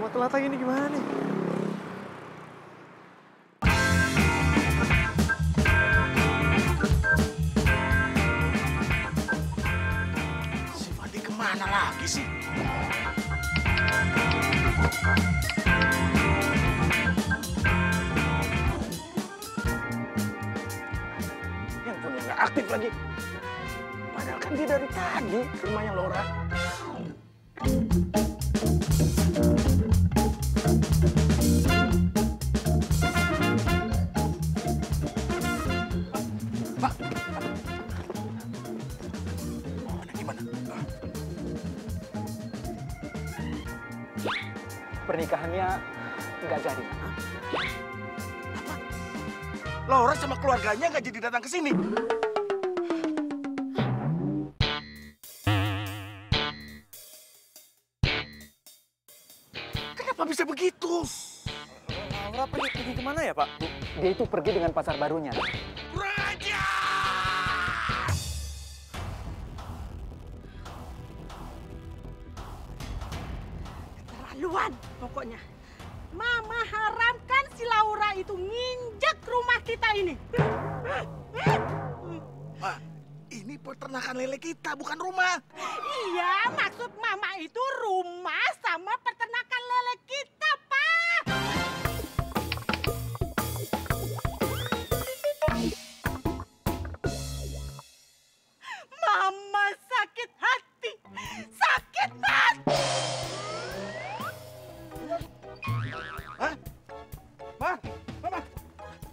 Kalau telat lagi ini gimana nih? Si Fandi kemana lagi sih? Handphonenya nggak aktif lagi. Padahal kan dia dari tadi ke rumahnya Laura. Pak, oh, ini gimana? Pernikahannya nggak jadi. Laura sama keluarganya nggak jadi datang ke sini. Kenapa bisa begitu? Laura pergi kemana ya, Pak? Dia itu pergi dengan pacar barunya. Raja! Keterlaluan pokoknya. Mama haramkan si Laura itu nginjak rumah kita ini. Ma, ini peternakan lele kita, bukan rumah. Iya, maksud Mama itu rumah sama peternakan lele kita, Pak. Mama sakit hati. Sakit hati. Hah? Ma, Mama,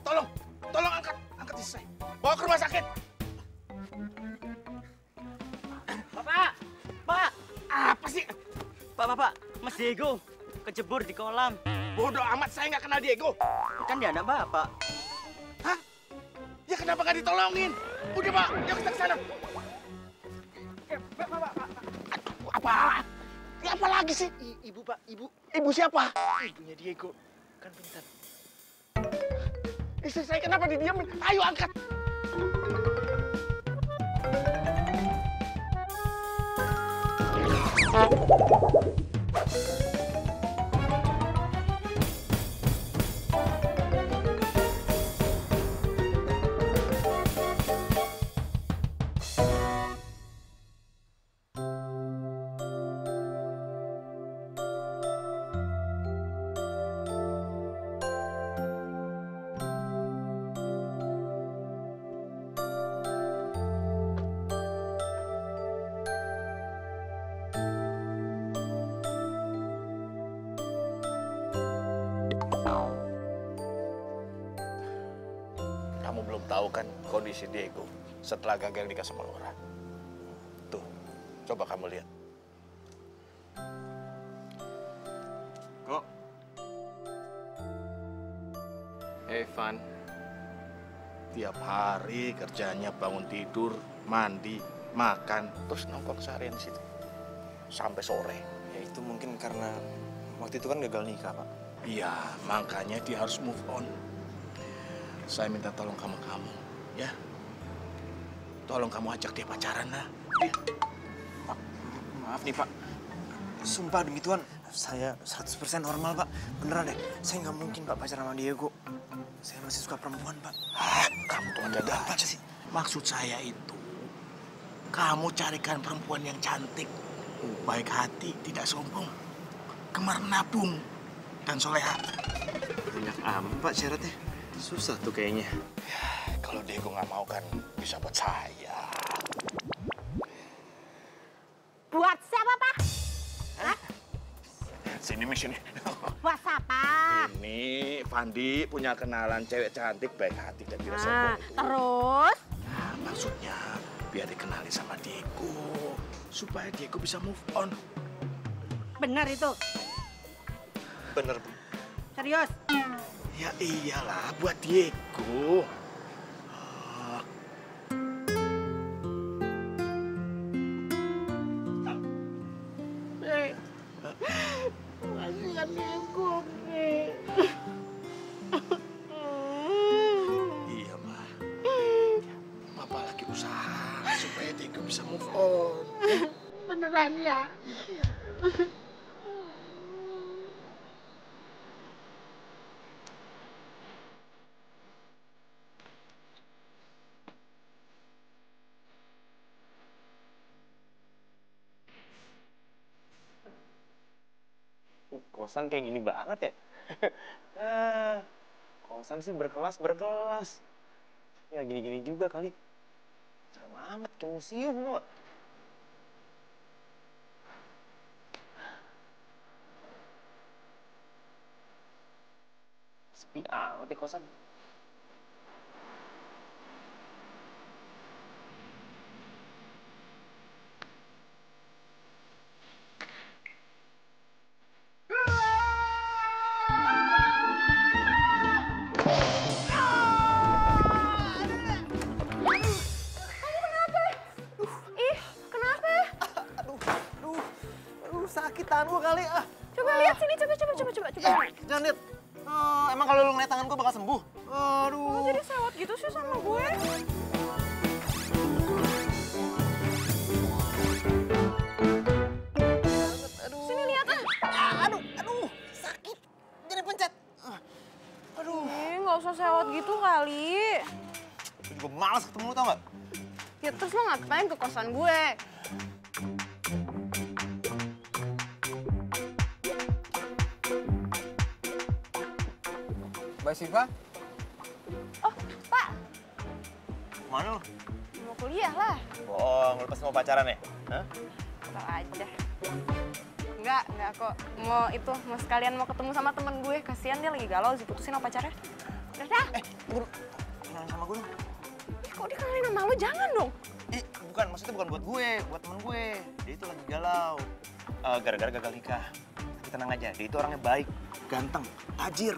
tolong angkat istri saya. Bawa ke rumah sakit. Pak, Apa sih? Pak, Mas Diego kejebur di kolam. Bodoh amat, saya nggak kenal Diego. Kan dia anak Bapak. Hah? Ya kenapa nggak ditolongin? Udah, Pak, yuk kita ke sana. Aduh, apa? Ya, apa lagi sih? Ibu, Pak, ibu. Ibu siapa? Ibunya Diego. Kan pintar. Istri saya kenapa didiamin? Ayo angkat. Kamu belum tahu kan kondisi Diego setelah gagal nikah sama Laura. Tuh, coba kamu lihat. Kok? Evan, tiap hari kerjanya bangun tidur, mandi, makan, terus nongkrong seharian di situ. Sampai sore. Ya itu mungkin karena waktu itu kan gagal nikah, Pak. Iya, makanya dia harus move on. Saya minta tolong kamu, ya. Tolong kamu ajak dia pacaran, lah. Pak, maaf nih, Pak. Sumpah demi Tuhan, saya 100% normal, Pak. Beneran deh, saya nggak mungkin, Pak, pacaran sama Diego. Saya masih suka perempuan, Pak. Ah, kamu tuh ada apa sih? Maksud saya itu, kamu carikan perempuan yang cantik, baik hati, tidak sombong, gemar menabung, dan soleha. Banyak amat, Pak, syaratnya. Susah tuh kayaknya. Ya, kalau Diego nggak mau kan bisa buat saya. Buat siapa, Pak? Hah? Sini, sini. Buat siapa? Ini Fandi punya kenalan cewek cantik, baik hati, dan tidak Nah, sombong. terus? Nah, maksudnya biar dikenali sama Diego, supaya Diego bisa move on. Benar itu? Bener, Bu. Serius? Ya iyalah, buat Diego. Kasihan Diego, Iya, Ma. Papa lagi usaha supaya Diego bisa move on. Beneran ya? Kosan kayak gini banget ya? Ah, kosan sih berkelas. Ya gini-gini juga kali. Sama amat ke museum lo. Sepi amat di kosan. Sakit tangan gue kali ah. Coba lihat sini, coba. Jangan lihat. Emang kalau lu ngeliat tangan gue bakal sembuh? Aduh. Kok jadi sewot gitu sih sama gue? Sini lihat ah. Aduh, sakit. Jadi pencet. Aduh. Nggak usah sewot gitu kali. Gue juga malas ketemu lu tau gak? Ya terus lo ngapain ke kosan gue? Mbak Siva, Oh, Pak. Mana lu? Mau kuliah lah. Bohong, lu pas mau pacaran ya? Hah? Salah aja. Enggak kok. Mau sekalian mau ketemu sama temen gue. Kasian dia lagi galau, diputusin sama pacarnya. Udah dah. Tunggu, kenalan sama gue dong. Kok dikenalin sama lu? Jangan dong. Bukan, maksudnya bukan buat gue, buat temen gue. Dia itu lagi galau. Gara-gara gagal nikah. Tapi tenang aja, dia itu orangnya baik, ganteng, tajir.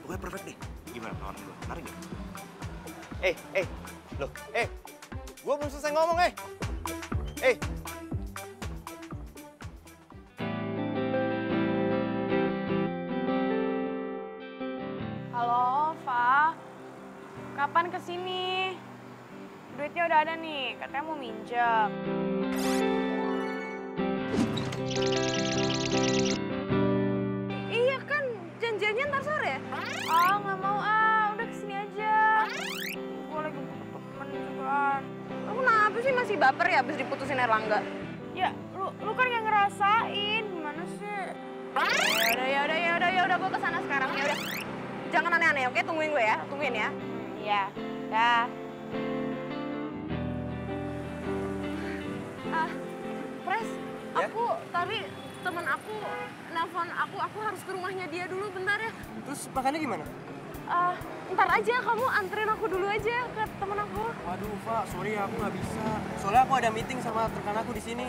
Pokoknya perfect deh. Gimana penawaran gue? Menarik gak? Loh, gue belum selesai ngomong, Halo, Fa. Kapan kesini? Duitnya udah ada nih, katanya mau minjem. Iya kan, janjiannya ntar sore. Nggak mau udah kesini aja. Gue lagi butuh temen juga kan. Lu kenapa sih masih baper ya abis diputusin Erlangga? Ya, lu kan yang ngerasain, gimana sih? Ya udah, gue kesana sekarang, ya udah. Jangan aneh-aneh, oke? Tungguin gue ya, Iya, dah. Pres, aku tadi temen aku nelpon aku harus ke rumahnya dia dulu bentar ya. terus makannya gimana? Ntar aja, kamu anterin aku dulu aja ke temen aku. Waduh, Pak, sorry aku nggak bisa. Soalnya aku ada meeting sama rekan aku di sini.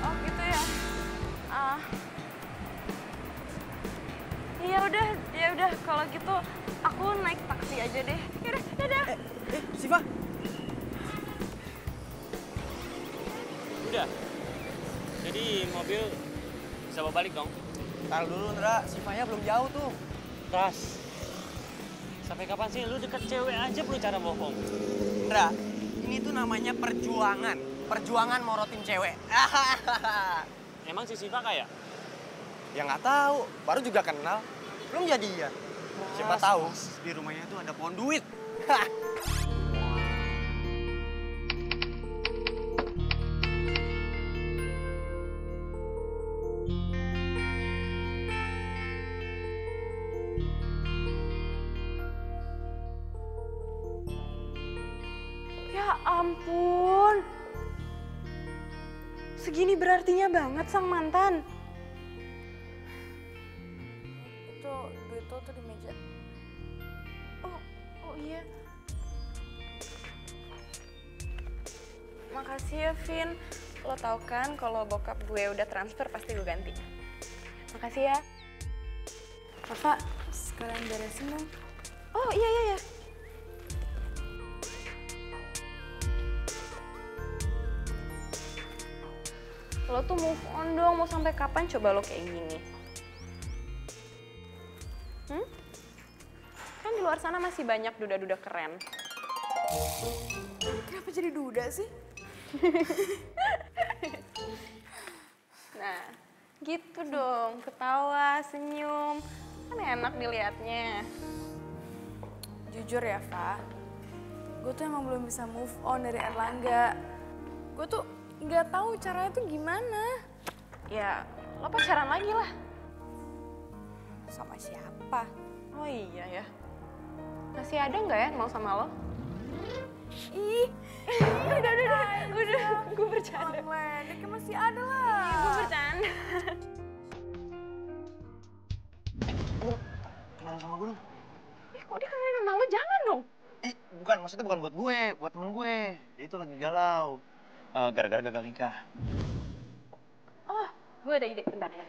Oh gitu ya. Ya udah kalau gitu aku naik taksi aja deh. Yaudah, dadah. Siva. Udah. Jadi mobil bisa bawa balik dong? Taruh dulu, Ndra. Sivanya belum jauh tuh. Ras. Sampai kapan sih lu deket cewek aja perlu cara bohong? Ndra, ini tuh namanya perjuangan. Perjuangan morotin cewek. Emang si Siva kaya? Ya nggak tahu, baru juga kenal. Belum jadian. Siapa tahu di rumahnya tuh ada pohon duit. Ya ampun. Segini berartinya banget sang mantan. Duit tuh di meja. Oh iya. Makasih ya, Vin. Lo tau kan kalau bokap gue udah transfer pasti gue ganti. Makasih ya. Kakak, sekalian beresin dong. Oh iya. Lo tuh move on dong, mau sampai kapan coba lo kayak gini? Kan di luar sana masih banyak duda-duda keren. Kenapa jadi duda sih? Nah, gitu dong, ketawa, senyum. Kan enak dilihatnya. Jujur ya, Fa. Gue tuh emang belum bisa move on dari Erlangga. Gue tuh nggak tahu caranya tuh gimana. Ya, lo pacaran lagi lah. Sama siapa? Oh iya ya. Masih ada nggak ya mau sama lo? Ih, udah, gue bercanda. Ledeknya masih ada lah. Iya, gue bercanda. Kenal sama gue dong. Kok dia kenalin sama lo? Jangan dong. Bukan, maksudnya bukan buat gue, buat temen gue. Dia itu lagi galau. Gara-gara gagal nikah. Oh, gue ada ide. Bentar ya.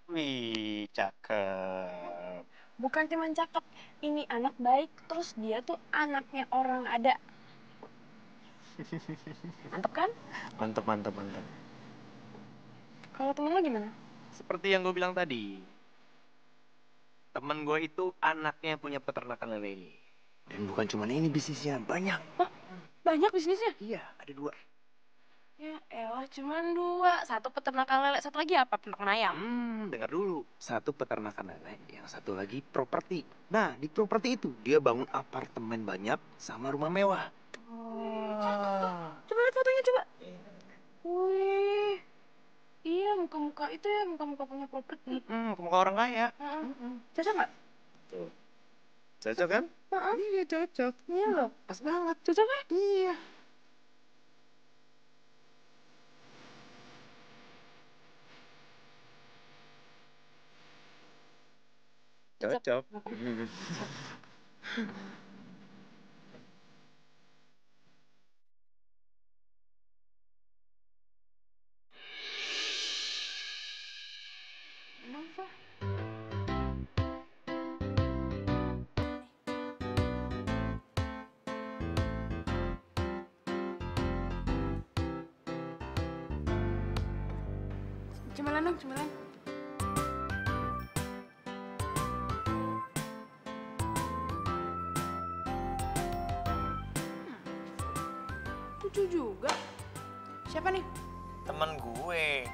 Wih, cakep. Bukan cuma cakep, ini anak baik, terus dia tuh anaknya orang ada. Mantep kan? Mantep, mantep, mantep. Kalau temen lo gimana? Seperti yang gue bilang tadi. Temen gue itu anaknya punya peternakan lele. Dan bukan cuma ini bisnisnya, banyak. Hah? Banyak bisnisnya? Iya, ada 2. Ya elah, cuman 2. Satu peternakan lele, satu lagi apa? Peternakan ayam. Dengar dulu. Satu peternakan lele, yang satu lagi properti. Nah, di properti itu dia bangun apartemen banyak sama rumah mewah. Coba lihat fotonya, coba. Wih. Iya, muka-muka itu ya, muka-muka punya properti. Muka orang kaya. Cocok nggak? Cocok kan? Iya, cocok. Iya loh. Pas banget. Cocok kan? Iya. Cocok. Kenapa? Cemilan dong, cemilan. Lucu juga. Siapa nih? Temen gue.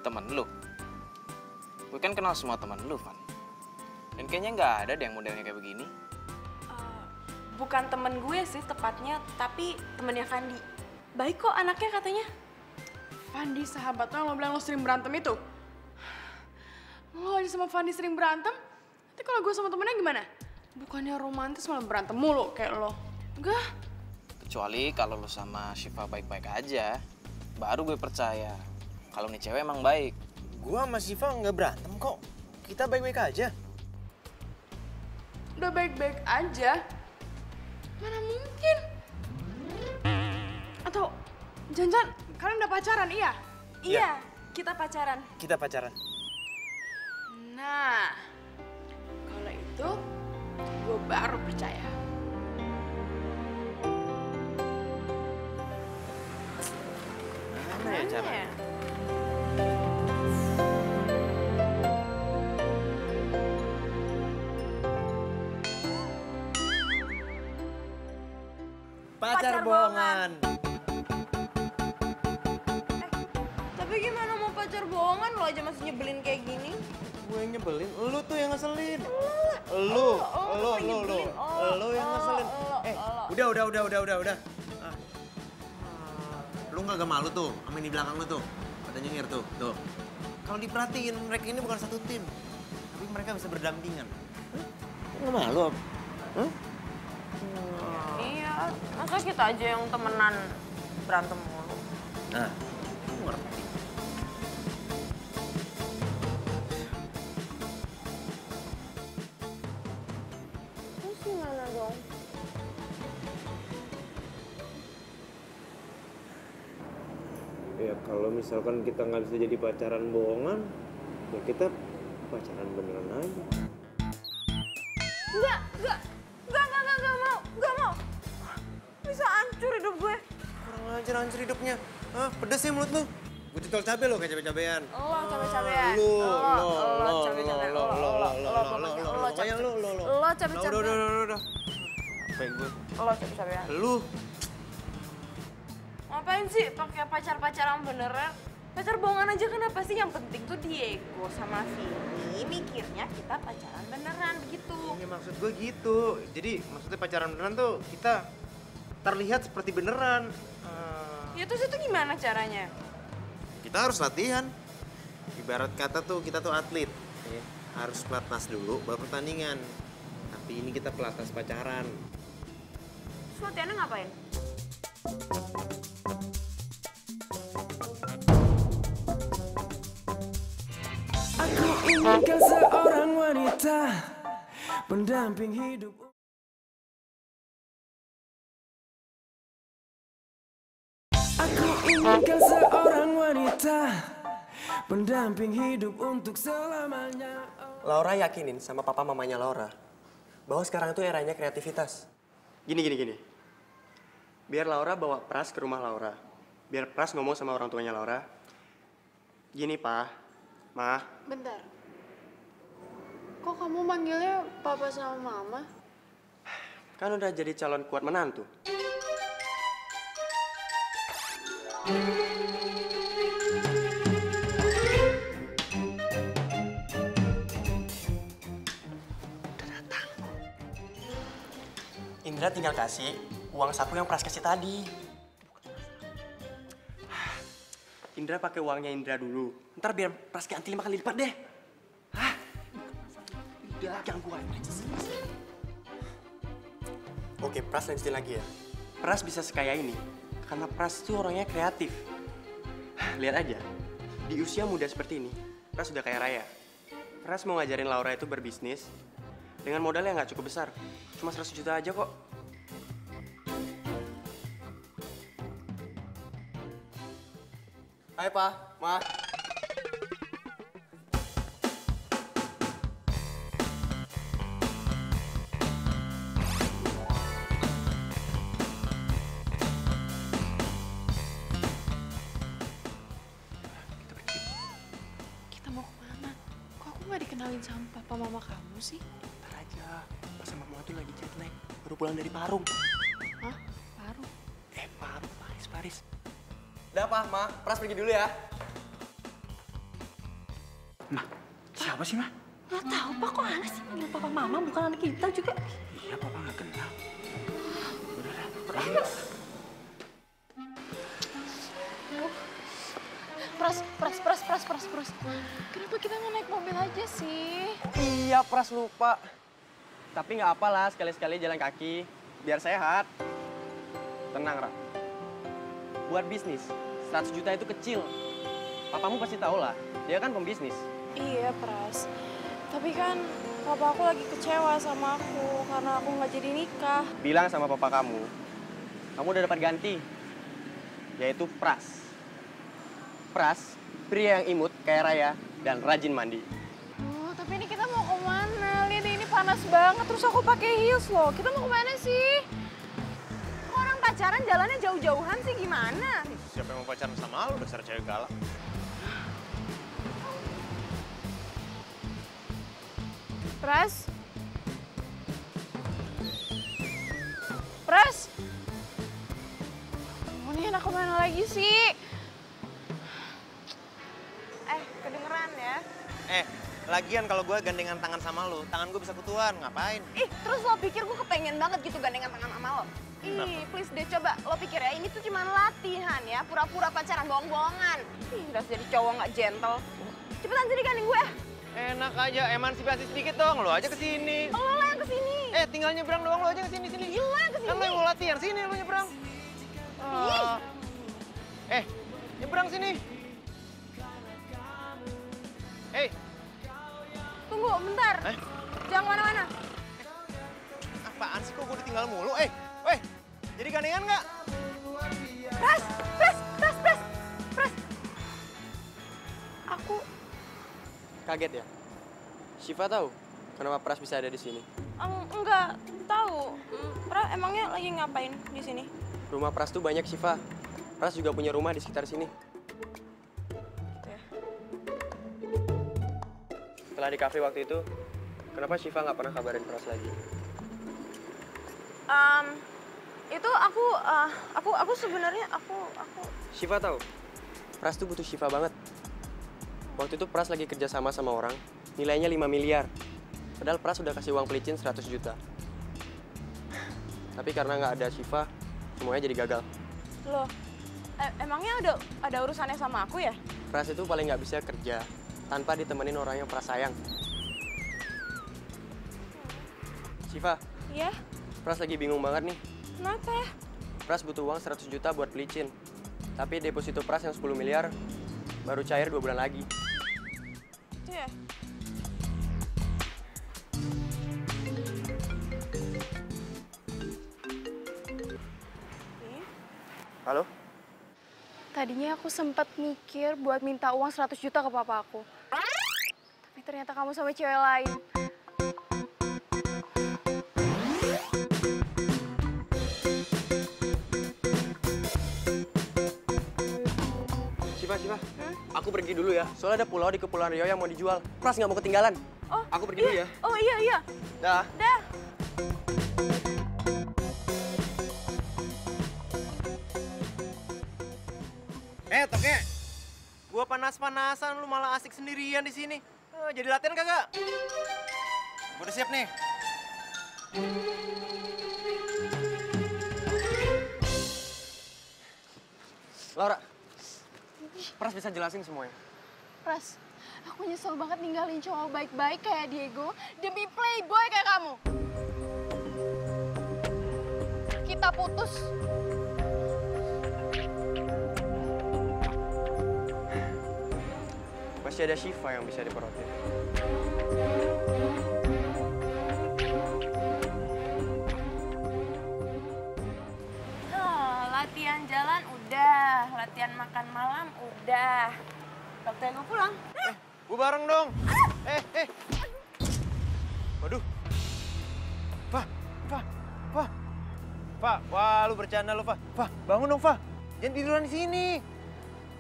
Temen lu? Gue kan kenal semua temen lu, Van. Dan kayaknya nggak ada deh yang modelnya kayak begini. Bukan temen gue sih tepatnya, tapi temennya Fandi. Baik kok anaknya katanya. Fandi sahabat lo yang lo bilang lo sering berantem itu? Lo aja sama Fandi sering berantem, nanti kalau gue sama temennya gimana? Bukannya romantis malah berantem mulu kayak lo. Enggak. Kecuali kalau lu sama Syifa baik-baik aja, baru gue percaya kalau nih cewek emang baik. Gua sama Syifa nggak berantem kok. Kita baik-baik aja. Udah baik-baik aja. Mana mungkin? Atau jangan-jangan kalian udah pacaran, iya? Iya, kita pacaran. Kita pacaran. Nah, kalau itu gue baru percaya. Mana ya caranya? Pacar bohongan. Tapi gimana mau pacar bohongan lo aja masih nyebelin kayak gini? Gue yang nyebelin, lu tuh yang ngeselin. Lu yang ngeselin. Udah. Lu nggak malu tuh, sama yang di belakang lu tuh, pada nyengir tuh. Kalau diperhatiin, mereka ini bukan satu tim, tapi mereka bisa berdampingan. Nggak malu? Iya, masa kita aja yang temenan berantem mulu? Nah, lu ngerti. Terus gimana dong? Ya kalau misalkan kita nggak bisa jadi pacaran bohongan, ya kita pacaran beneran aja. Enggak mau. Bisa hancur hidup gue. Kurang ajar hancur hidupnya. Hah, pedes ya mulut lu. Gue citol cabe lo kayak cabe-cabean. Lo cabe-cabean. Lo cabe-cabean. Lo cabe-cabean. Udah. Apa gue? Lo cabe-cabean. Lu. Ngapain sih pakai pacar-pacaran beneran? Pacar bohongan aja kenapa sih? Yang penting tuh Diego sama Vini mikirnya kita pacaran beneran begitu. Ya maksud gue gitu. Jadi maksudnya pacaran beneran tuh kita terlihat seperti beneran. Ya terus itu gimana caranya? Kita harus latihan. Ibarat kata tuh kita tuh atlet. Ya. Harus pelatnas dulu baru pertandingan. Tapi ini kita pelatnas pacaran. Terus latihannya ngapain? Aku inginkan seorang wanita pendamping hidup. Aku inginkan seorang wanita pendamping hidup untuk selamanya. Laura yakinin sama papa mamanya Laura bahwa sekarang itu eranya kreativitas. Gini. Biar Laura bawa Pras ke rumah Laura. Biar Pras ngomong sama orang tuanya Laura. Gini, Pa, Ma. Bentar. Kok kamu manggilnya papa sama mama? Kan udah jadi calon kuat menantu. Indra tinggal kasih uang saku yang Pras kasih tadi. Indra pakai uangnya Indra dulu. Ntar biar Pras ganti 5 kali lipat deh. Hah? Udah, ganggu aja sih. Oke, Pras lanjutin lagi ya. Pras bisa sekaya ini karena Pras tuh orangnya kreatif. Lihat aja, di usia muda seperti ini, Pras udah kaya raya. Pras mau ngajarin Laura itu berbisnis dengan modal yang nggak cukup besar. Cuma 100 juta aja kok. Hai, Pa, Ma. Kita mau kemana? Kok aku nggak dikenalin sama papa mama kamu sih? Ntar aja, Pas sama Mama tuh lagi jet lag. Baru pulang dari Parung. Hah? Baru? Parung, Paris. Udah, Pa, Ma. Pras pergi dulu ya. Ma, siapa sih, Ma? Nggak tahu Pak, kok aneh sih manggil papa mama bukan anak kita juga. Iya, Papa nggak kenal. Pras. Kenapa kita nggak naik mobil aja sih? Iya, Pras lupa. Tapi nggak apalah, sekali-sekali jalan kaki. Biar sehat. Tenang, Ra. Buat bisnis, 100 juta itu kecil. Papamu pasti tahu lah, dia kan pembisnis. Iya, Pras. Tapi kan papa aku lagi kecewa sama aku karena aku nggak jadi nikah. Bilang sama papa kamu udah dapat ganti, yaitu Pras. Pras, pria yang imut, kaya raya, dan rajin mandi. Oh, tapi ini kita mau kemana? Lihat ini panas banget, terus aku pakai heels loh. Kita mau kemana sih? Kok orang pacaran jalannya jauh-jauhan sih gimana? Siapa yang mau pacaran sama lu, dasar cewek galak. Pras? Pras? Oh, ini anak kemana lagi sih? Kedengeran ya? Lagian kalau gue gandengan tangan sama lu, tangan gue bisa kutuan, ngapain? Ih, terus lo pikir gue kepengen banget gitu gandengan tangan sama lo? Ih, please deh coba lo pikir ya, ini tuh cuma latihan ya, pura-pura pacaran bohong-bohongan. Ih, udah jadi cowok nggak gentle. Cepetan sini gandeng gue. Enak aja, emansipasi sedikit dong, lu aja kesini. Lo lah yang kesini. Tinggal nyebrang doang, lu aja kesini. Gila kesini. Kan lu yang mau latihan, sini lu nyebrang. Nyebrang sini. Tunggu, bentar. Jangan kemana-mana. Apaan sih kok gue ditinggal mulu? Jadi gandengan nggak? Pras. Aku Kaget ya? Syifa tahu kenapa Pras bisa ada di sini? enggak tahu. Pras emangnya lagi ngapain di sini? Rumah Pras tuh banyak, Syifa. Pras juga punya rumah di sekitar sini. Setelah di kafe waktu itu, kenapa Syifa nggak pernah kabarin Pras lagi? Itu aku sebenarnya aku. Syifa tahu Pras tuh butuh Syifa banget. Waktu itu Pras lagi kerja sama orang, nilainya 5 miliar. Padahal Pras udah kasih uang pelicin 100 juta. Tapi karena nggak ada Syifa, semuanya jadi gagal. Loh, emangnya ada urusannya sama aku ya? Pras itu paling nggak bisa kerja tanpa ditemenin orang yang Pras sayang. Syifa, Iya? Pras lagi bingung banget nih. Kenapa? Pras butuh uang 100 juta buat pelicin. Tapi deposito Pras yang 10 miliar baru cair 2 bulan lagi. Itu ya? Halo? Tadinya aku sempat mikir buat minta uang 100 juta ke papa aku. Tapi ternyata kamu sama cewek lain. Syifa, aku pergi dulu ya. Soalnya ada pulau di Kepulauan Riau yang mau dijual. Pras nggak mau ketinggalan. Oh, aku pergi dulu ya. Oh iya. Dah. Dah. Toke. Gua panas-panasan, lu malah asik sendirian di sini. Jadi latihan kagak? Gua udah siap nih. Laura, Pras bisa jelasin semuanya. Pras, aku nyesel banget ninggalin cowok baik-baik kayak Diego demi playboy kayak kamu. Kita putus. Masih ada Syifa yang bisa diperotin. Latihan jalan udah, latihan makan malam udah. Waktunya gue pulang. Gua bareng dong. Waduh. Fa, wah lu bercanda lu, Fa. Fa, bangun dong, Fa. Jangan tiduran di sini.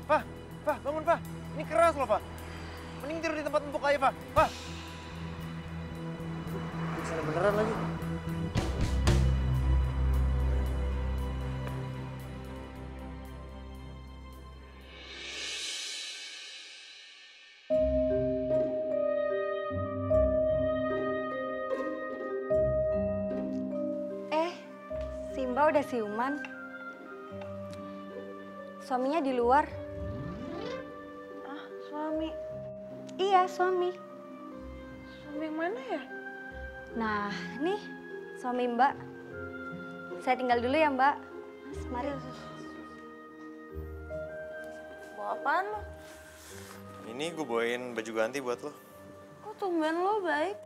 Fa, bangun, Fa. Ini keras loh, Fa. Mending tidur di tempat empuk aja, Fa. Fa. Bisa beneran lagi. Simba udah siuman. Suaminya di luar. Ah, suami. Iya, suami. Suami yang mana ya? Nah, nih suami Mbak. Saya tinggal dulu ya, Mbak. Mas, mari. Bawa apaan lo? Ini gue bawain baju ganti buat lo. Kok tumben lo baik?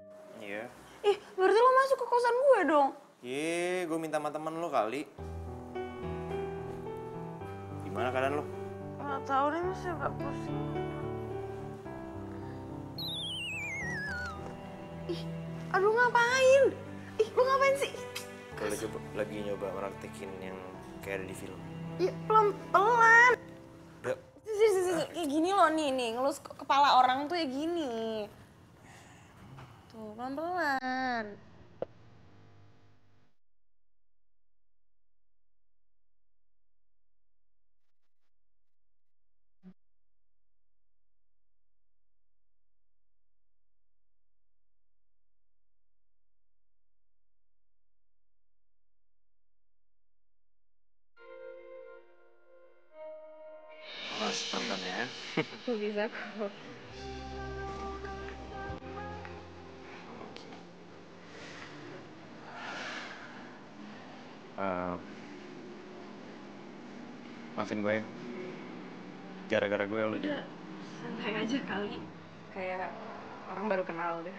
Iya. Ih, berarti lo masuk ke kosan gue dong? Iya, gue minta sama temen lo kali. Gimana keadaan lo? Nggak tahu deh, masih agak pusing. Ih, aduh ngapain? Ih, lo ngapain sih? Gue lagi nyoba meraktekin yang kayak ada di film. Iya, pelan-pelan. Udah. Kayak gini loh nih, ngelus kepala orang tuh ya gini. Tuh, pelan-pelan. Awas, tonton ya. Bisa kok. Maafin gue ya. Gara-gara gue lo Udah, santai aja kali. Kayak orang baru kenal deh.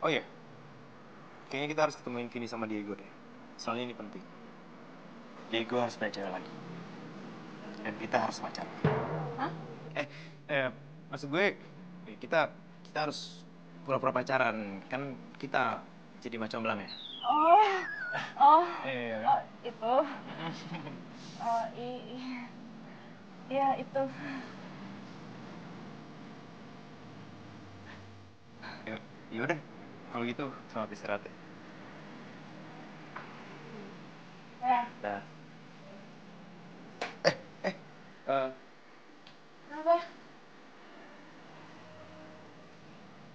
Oh iya, kayaknya kita harus ketemuin Vini sama Diego deh. Soalnya ini penting. Diego harus punya cewek lagi. Dan kita harus pacaran. Hah? Maksud gue, kita harus pura-pura pacaran. Kan kita jadi macam belang ya. Itu. Iya, itu. Ya udah, kalau gitu selamat istirahat ya. Ya. Dah. Kenapa?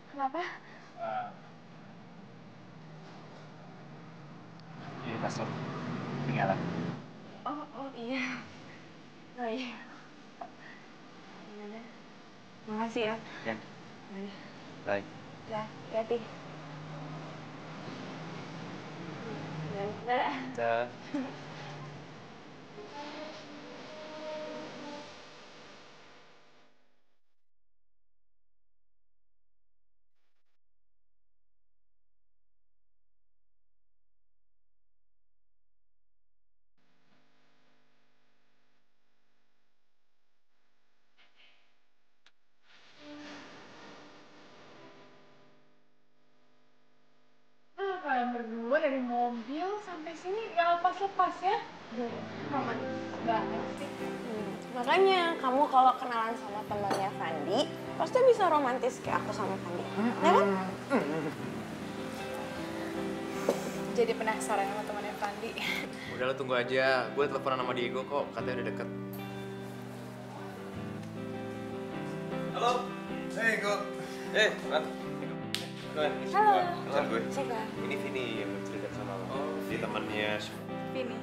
Kenapa? Ini tas lo. Tinggalan. Oh iya. Oh iya. Gimana? Makasih ya. Ya. Bye. Ya, hati-hati. Dadah. Dah. Kalian berdua dari mobil sampai sini gak lepas-lepas ya? Romantis banget sih. Makanya kamu kalau kenalan sama temannya Fandi, pasti bisa romantis kayak aku sama Fandi. Ya kan? Jadi penasaran sama temannya Fandi. Udah lo tunggu aja, gue teleponan sama Diego kok, katanya udah deket. Halo. Hey, Go. Ran. Halo. Kenal gue. Siapa? Ini Vini yang bercerita sama lo. Dia temannya Vini.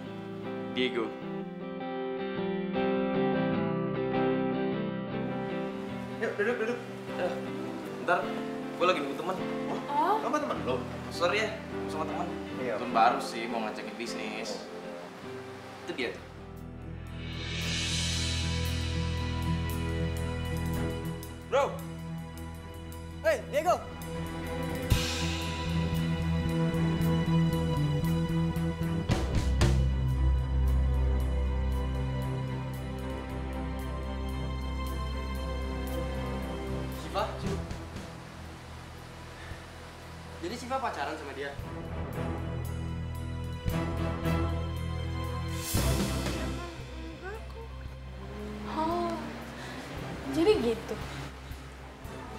Diego. Yuk, duduk. Ntar, gue lagi nunggu teman. Oh? Kamu teman lo? Sorry ya, sama teman. Iya. Temen baru sih, mau ngajakin bisnis. Itu dia tuh. Bro. Hey, Diego. Siva? Jadi Siva pacaran sama dia? Oh, jadi gitu.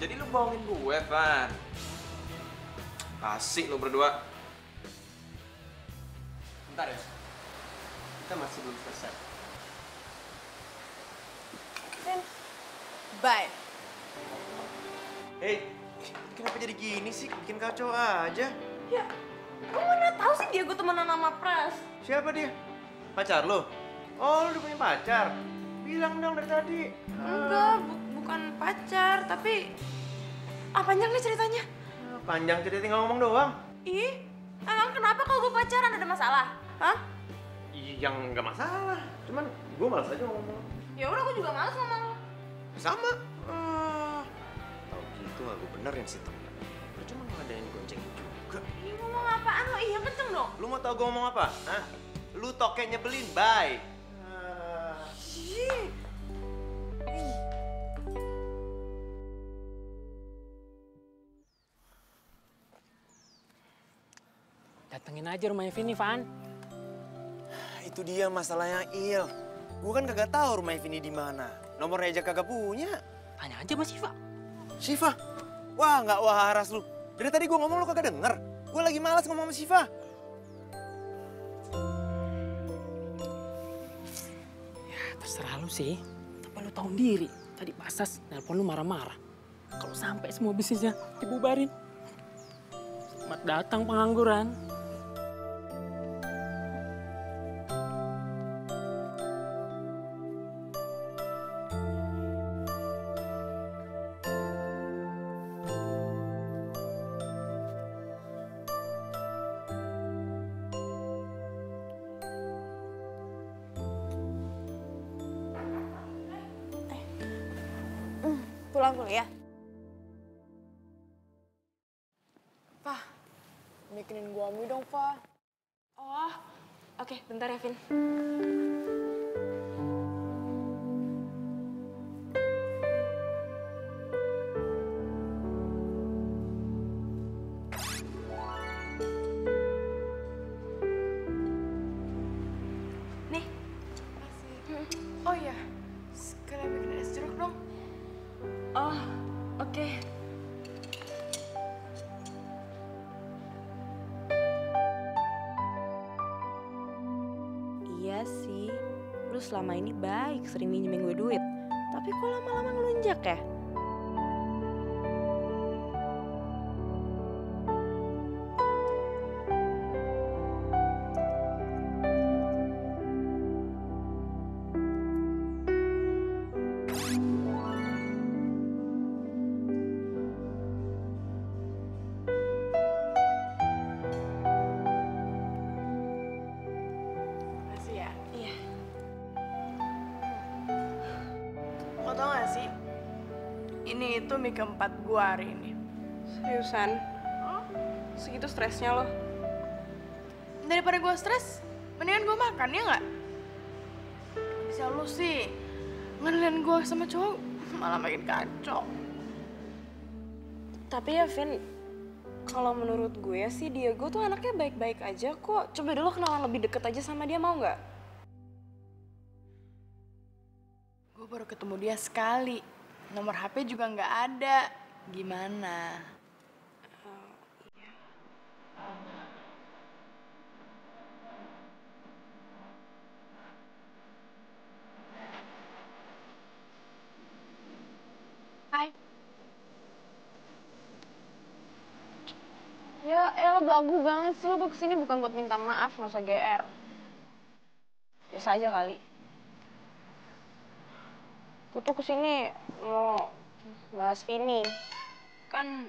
Jadi lu bohongin gue, Van. Asik lu berdua. Bentar ya. Kita masih belum selesai. Bye. Hey, kenapa jadi gini sih? Bikin kacau aja. Ya, kamu mana tahu sih dia gue temenan sama Pras? Siapa dia? Pacar lo? Oh, lo udah punya pacar? Bilang dong dari tadi. Enggak, bukan pacar, tapi panjang nih ceritanya. Panjang cerita tinggal ngomong doang. Ih, emang kenapa kalau gue pacaran ada masalah? Hah? Yang nggak masalah. Cuman gue malas aja ngomong. Ya udah, gue juga males ngomong. Sama. Tahu gitu aku benerin sih temen. Cuma ngadain gonceng juga. Ih, ngomong apaan lo? Ih, yang kenceng dong. Lu mau tau gue ngomong apa? Hah? Lu toke nyebelin, bye. Ih. Datengin aja rumahnya Vini, Van. Itu dia masalahnya, Il. Gue kan kagak tahu rumah Vini di mana. Nomornya aja kagak punya. Tanya aja sama Siva. Siva? Wah, nggak waras lu. Dari tadi gue ngomong lu kagak denger. Gue lagi malas ngomong sama Siva. Ya, terserah lu sih. Tapi lu tahu diri. Tadi Pasas nelpon lu marah-marah. Kalau sampai semua bisnisnya dibubarin. Selamat datang pengangguran. Pulang dulu ya. Pak, bikinin gua mie dong, Pak. Oh, oke, bentar ya, Vin. Nih. Oh iya, sekalian bikin es jeruk dong. Oh, oke. Iya sih, selama ini baik, sering minjemin gue duit. Tapi kok lama-lama ngelunjak ya? Makasih ya. Iya. Lo tau gak sih? Ini itu mie keempat gue hari ini. Seriusan? Segitu stresnya lo. Daripada gue stres, mendingan gue makan, ya nggak? Bisa lo sih, ngenalin gue sama cowok malah makin kacau. Tapi ya, Vin, kalau menurut gue sih Diego tuh anaknya baik-baik aja kok. Coba dulu kenalan lebih deket aja sama dia, mau nggak? Gue baru ketemu dia sekali. Nomor HP juga nggak ada. Gimana? Hai. Ya, lo bagus banget sih. Lo kesini bukan buat minta maaf, nggak usah GR. Biasa aja kali. Gue tuh kesini mau bahas Vini. Kan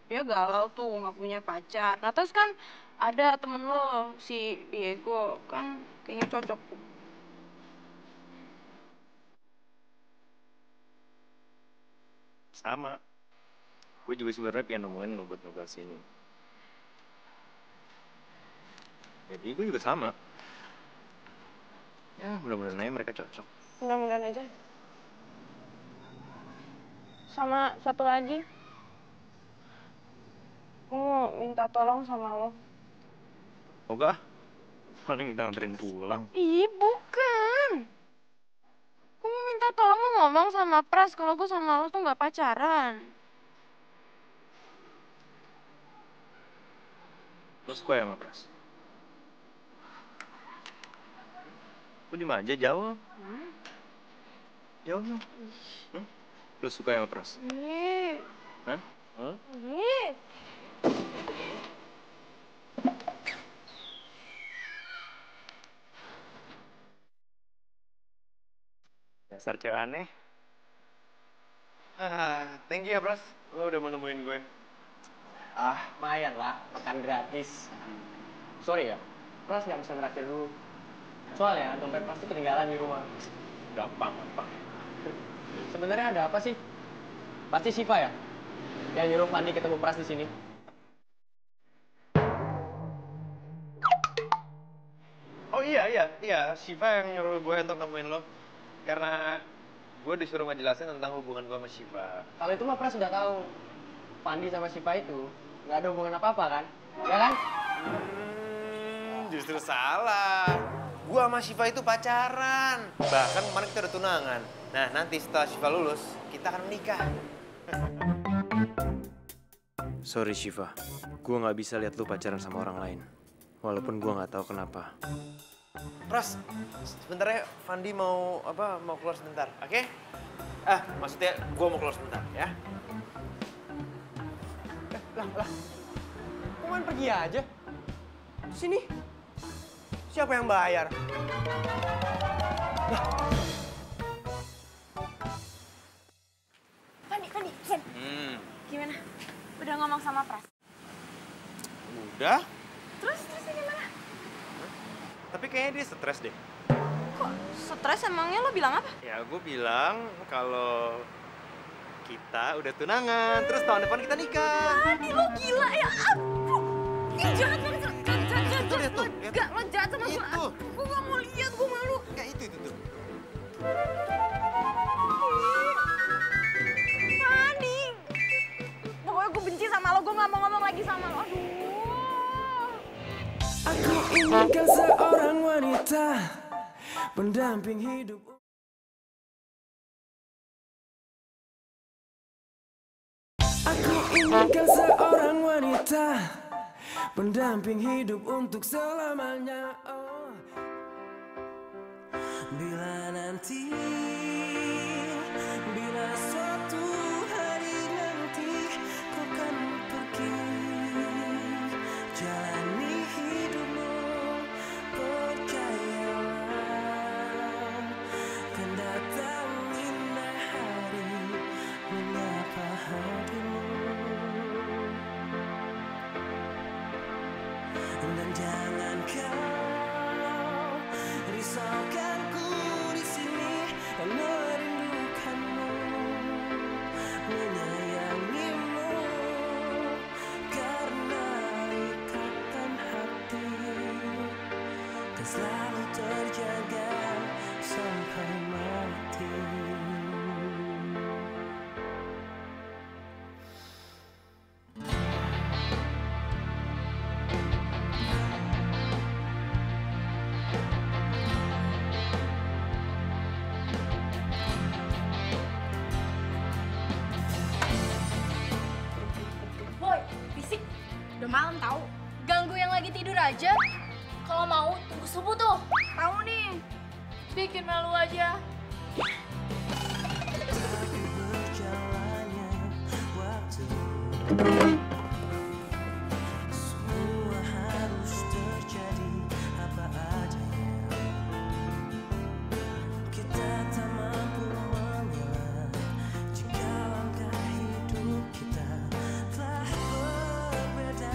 dia galau tuh, nggak punya pacar. Nah terus kan ada temen lo, si Diego. Kan kayaknya cocok tuh. Sama. Gue juga sebenarnya pengen nemuin lo buat ngobrol sini. Jadi gue juga sama. Ya mudah-mudahan aja mereka cocok. Mudah-mudahan aja. Sama satu lagi. Gue mau minta tolong sama lo. Oga, paling kita nganterin pulang. Ih, bukan. Gue mau minta tolong lo ngomong sama Pras kalau gue sama lo tuh nggak pacaran. Lo suka ya sama Pras? Lo dimana aja, jawab. Jawab dong. Lo suka ya sama Pras? Ih. Hah? Hah? Ih. Dasar cewek aneh. Thank you ya, Pras. Lo udah mau nemuin gue. Lumayan lah, makan gratis. Sorry ya, Pras nggak bisa ngeraktir dulu. Soalnya dompet Pras tuh ketinggalan di rumah. Gampang. Sebenarnya ada apa sih? Pasti Siva ya? Yang nyuruh Fandi ketemu Pras di sini. Oh iya. Shiva yang nyuruh gue untuk nemuin lo. Karena gue disuruh ngejelasin tentang hubungan gue sama Shiva. Kalau itu mah Pras sudah tahu. Fandi sama Siva itu nggak ada hubungan apa-apa kan? Ya kan? Justru salah. Gue sama Shiva itu pacaran. Bahkan kemarin kita udah tunangan. Nah, nanti setelah Shiva lulus, kita akan menikah. Sorry Shiva, gue nggak bisa lihat lu pacaran sama orang lain. Walaupun gue nggak tahu kenapa. Pras, sebentar ya, Fandi mau keluar sebentar, oke? Maksudnya gue mau keluar sebentar, ya? Lah. Kok main pergi aja? Sini. Siapa yang bayar? Fandi, Fen. Gimana? Udah ngomong sama Pras? Udah, Terus gimana? tapi kayaknya dia stres deh. Kok stres emangnya lo bilang apa? Ya, gue bilang kalau kita udah tunangan, terus tahun depan kita nikah. Fandi, lo gila ya ampun. Ih, jangan. Lihat tuh. Enggak, lo jahat sama gue. Itu. Gue gak mau lihat, gue malu. Ya itu tuh. Fandi. Pokoknya gue benci sama lo, gue gak mau ngomong lagi sama lo. Aduh. Aku inginkan seorang wanita pendamping hidup. Aku inginkan seorang wanita pendamping hidup untuk selamanya. Bila nanti, bila suatu hari nanti kau kan pergi, jalani hidupmu, percayalah, kan datang indah hari menyapa hatimu. Dan jangan kau risaukan ku di sini, merindukanmu, menyayangimu, karena ikatan hati kan selalu terjaga sampai mati. Boy, fisik. Udah malam tahu. Ganggu yang lagi tidur aja. Kalau mau tunggu subuh tuh. Tahu nih. Bikin malu aja. Tapi berjalannya waktu, semua harus terjadi apa adanya. Kita tak mampu mengelak jika langkah hidup kita telah berbeda.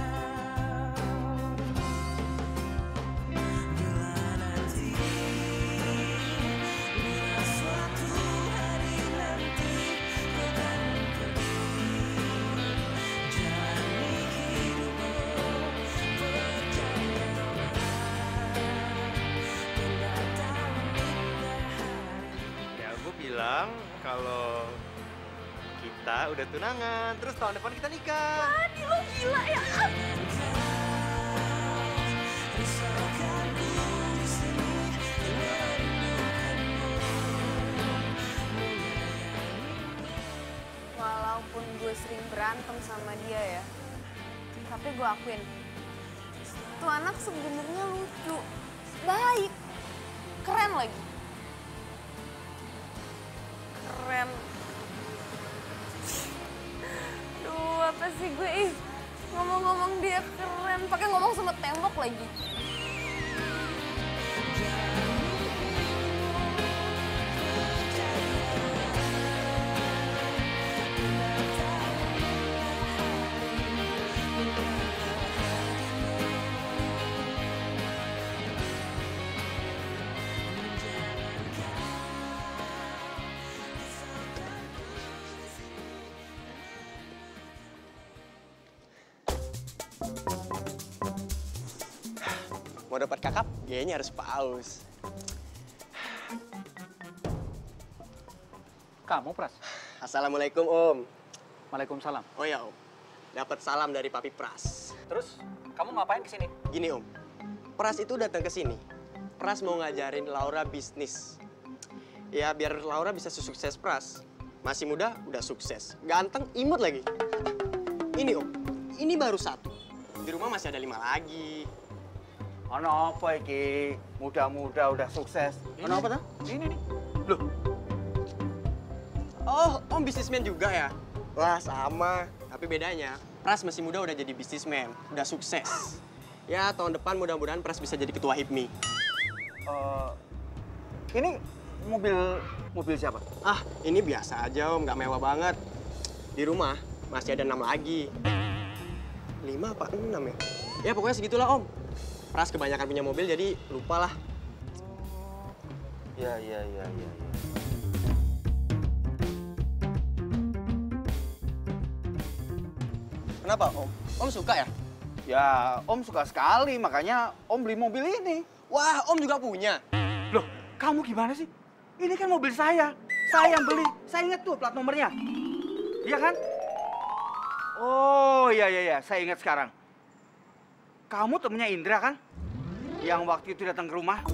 Bila nanti, bila suatu hari nanti kau kan pergi, jalani hidupmu, percayalah, kan datang indah hari. Ya, gue bilang kalau kita udah tunangan, terus tahun depan kita nikah. Adi, lo gila ya. Walaupun gue sering berantem sama dia ya, tapi gue akuin, tuh anak sebenarnya lucu, baik, keren lagi. Keren. Duh, apa sih gue, ngomong-ngomong dia keren, pakai ngomong sama tembok lagi. Mau dapat kakap, kayaknya harus paus. Kamu, Pras? Assalamualaikum, Om. Waalaikumsalam. Oh ya, Om. Dapat salam dari Papi Pras. Terus, kamu ngapain kesini? Gini, Om. Pras itu datang ke sini. Pras mau ngajarin Laura bisnis. Ya, biar Laura bisa sukses Pras. Masih muda, udah sukses. Ganteng, imut lagi. Ini, Om. Ini baru 1. Di rumah masih ada 5 lagi. Ono apa iki? Muda-muda udah sukses. Ono apa tuh? Ini nih. Loh. Oh, Om bisnismen juga ya? Wah, sama. Tapi bedanya, Pras masih muda udah jadi bisnismen. Udah sukses. Ya, tahun depan mudah-mudahan Pras bisa jadi ketua HIPMI. Ini mobil siapa? Ah, ini biasa aja, Om. Nggak mewah banget. Di rumah masih ada 6 lagi. 5 apa 6 ya? Ya, pokoknya segitulah, Om. Pras kebanyakan punya mobil, jadi lupa lah. Ya. Kenapa, Om? Om suka ya? Ya, Om suka sekali, makanya Om beli mobil ini. Wah, Om juga punya. Loh, kamu gimana sih? Ini kan mobil saya. Saya yang beli. Saya ingat tuh plat nomornya. Iya kan? Oh, iya. Saya ingat sekarang. Kamu temennya Indra kan? Yang waktu itu datang ke rumah.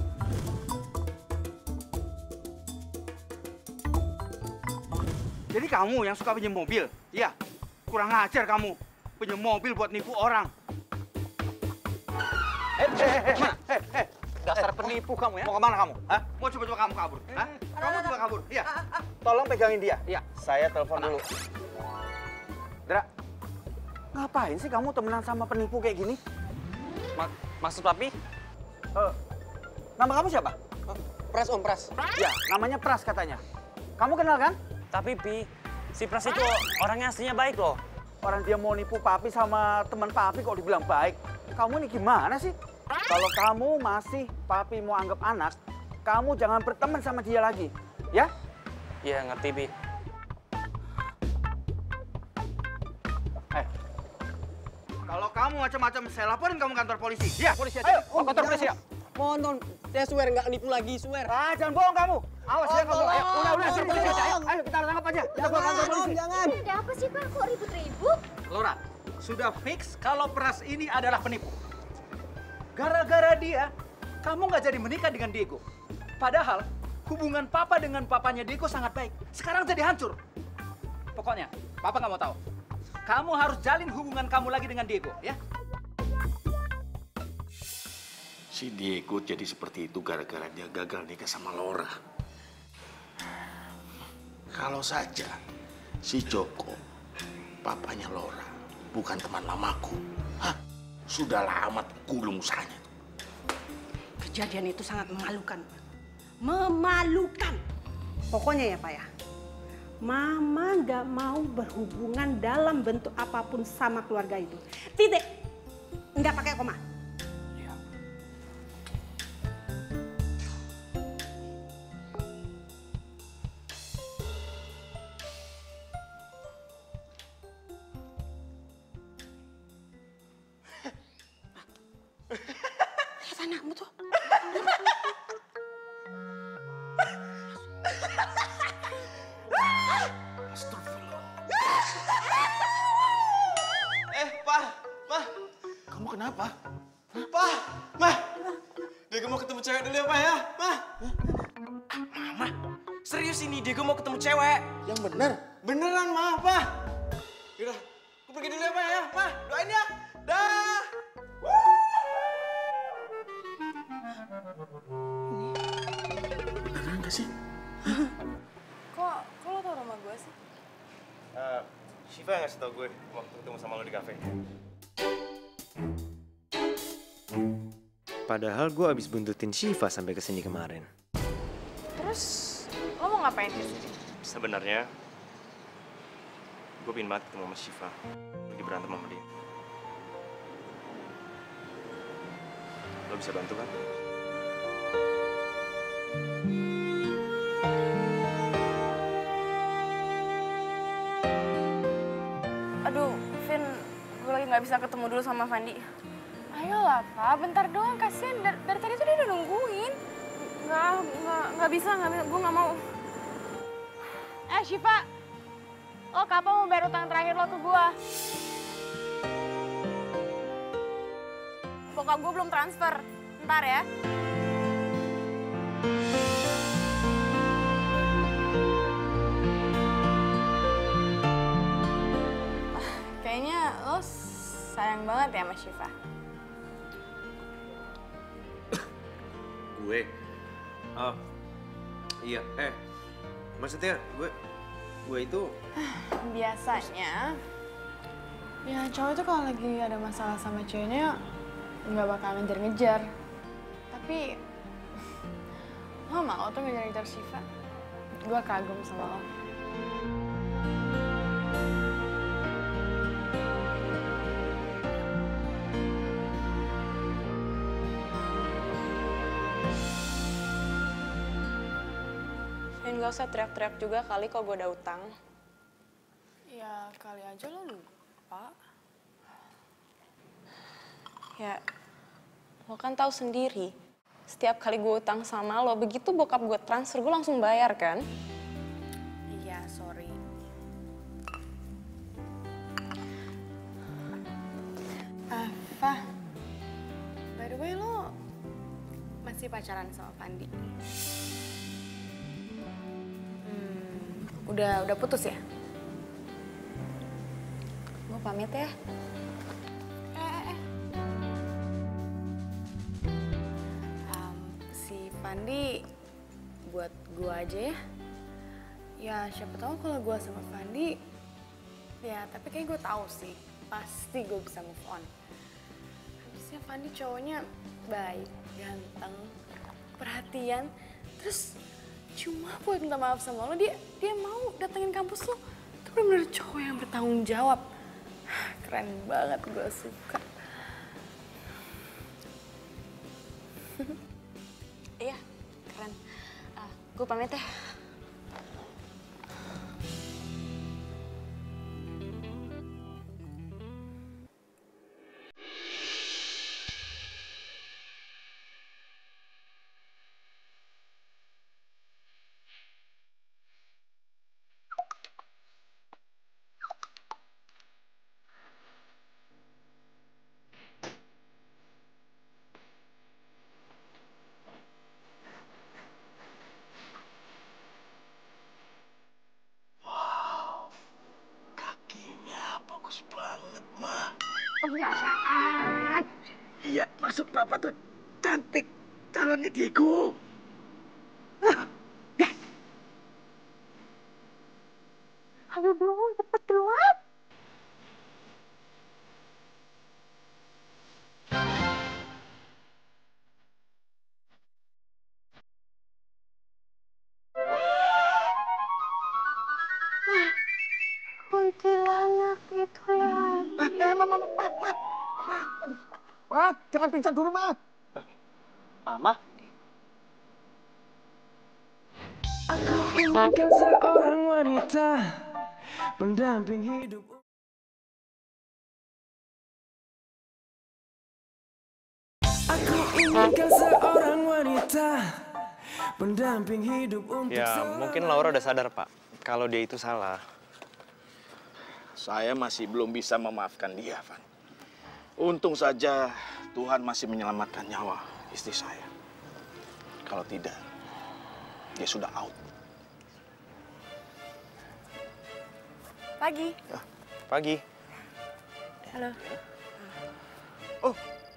Jadi kamu yang suka pinjam mobil? Iya. Kurang ajar kamu. Pinjam mobil buat nipu orang. Dasar penipu kamu ya. Mau kemana kamu? Hah? Mau coba-coba kamu kabur? Hah? Kamu coba kabur? Iya. Tolong pegangin dia. Iya. Saya telepon dulu. Dra, ngapain sih kamu temenan sama penipu kayak gini? Maksud papi? Nama kamu siapa? Pras om, Pras. Ya, namanya Pras katanya. Kamu kenal kan? Tapi Pi, si Pras itu orangnya aslinya baik loh. Orang dia mau nipu papi sama teman papi kok dibilang baik. Kamu ini gimana sih? Kalau kamu masih papi mau anggap anak, kamu jangan berteman sama dia lagi. Ya? Iya, ngerti Pi. Kalau kamu macam-macam, saya laporin kamu kantor polisi. Ya, polisi aja. Ayo, kantor polisi ya. Mohon, non. Saya swear nggak nipu lagi, swear. Ah, jangan bohong kamu. Awas ya kamu. Ayo, udah, kantor polisi aja. Ayo, Tolong. ayo kita tangkap aja. Kita bawa kantor polisi. Jangan. Ada apa sih Pak? Kok ribut-ribut? Laura, sudah fix kalau Pras ini adalah penipu. Gara-gara dia, kamu nggak jadi menikah dengan Diego. Padahal hubungan Papa dengan papanya Diego sangat baik. Sekarang jadi hancur. Pokoknya, Papa nggak mau tahu. Kamu harus jalin hubungan kamu lagi dengan Diego, ya? Si Diego jadi seperti itu gara-gara dia gagal nikah sama Laura. Kalau saja si Joko, papanya Laura, bukan teman lamaku, sudah lama gulung usahanya. Kejadian itu sangat memalukan. Memalukan. Pokoknya ya Pak ya, Mama nggak mau berhubungan dalam bentuk apapun sama keluarga itu. Titik. Nggak pakai koma. Lihat anakmu tuh. Pa, kamu kenapa? Pa, Ma, Diego mau ketemu cewek dulu ya, Pa ya? Ma. Mama, serius ini Diego mau ketemu cewek. Yang bener? Beneran, Ma, Pa. Yaudah, aku pergi dulu ya, Pa ya? Ma, doain ya. Dah. Beneran gak sih? Kok lo tau rumah gue sih? Shiva yang ngasih tau gue waktu ketemu sama lo di kafe. Padahal gue abis buntutin Shiva sampai kesini kemarin. Terus lo mau ngapain di sini? Sebenarnya, gue pengen banget ketemu sama Shiva. Lagi berantem sama dia. Lo bisa bantu kan? Aduh, Vin, gue lagi nggak bisa ketemu dulu sama Fandi. Ayolah, Pak, bentar doang, kasihan. Dari tadi tuh dia udah nungguin. Nggak bisa, gue nggak mau. Shiva, lo kapan mau bayar utang terakhir lo ke gue? Bokap gue belum transfer, ntar ya. Kayaknya lo sayang banget ya sama Shiva. Gue? Iya, maksudnya gue itu... Biasanya, ya cowok itu kalau lagi ada masalah sama ceweknya nggak bakal ngejar-ngejar. Tapi, lo mau tuh ngejar-ngejar Shiva? Gue kagum sama lo. Gak usah teriak-teriak juga kali kok gue ada utang. Ya kali aja lo lupa. Ya, lo kan tahu sendiri. Setiap kali gue utang sama lo, begitu bokap gue transfer, gue langsung bayar kan? Iya, sorry. Fah, by the way lo masih pacaran sama Pandi? Udah putus ya? Gue pamit ya. Fandi buat gue aja ya. Ya siapa tahu kalau gue sama Fandi, ya tapi kayak gue tahu sih, pasti gue bisa move on. Habisnya Fandi cowoknya baik, ganteng, perhatian, terus cuma buat minta maaf sama lo, dia mau datengin kampus lo. Itu bener-bener cowok yang bertanggung jawab. Keren banget, gue suka. Iya, keren. Gue pamit ya. Bagus banget, Ma. Kebiasaan. Iya, maksud Papa tuh cantik. Calonnya Diego. Ayo dong, cepet dong. Kuntilanak itu ya. Ma, jangan pingsan dulu, Ma. Mama? Aku inginkan seorang wanita pendamping hidup. Aku inginkan seorang wanita pendamping hidup untuk Ya, mungkin Laura udah sadar, Pak, kalau dia itu salah. Saya masih belum bisa memaafkan dia, Van. Untung saja Tuhan masih menyelamatkan nyawa istri saya. Kalau tidak, dia sudah out. Pagi. Pagi. Halo.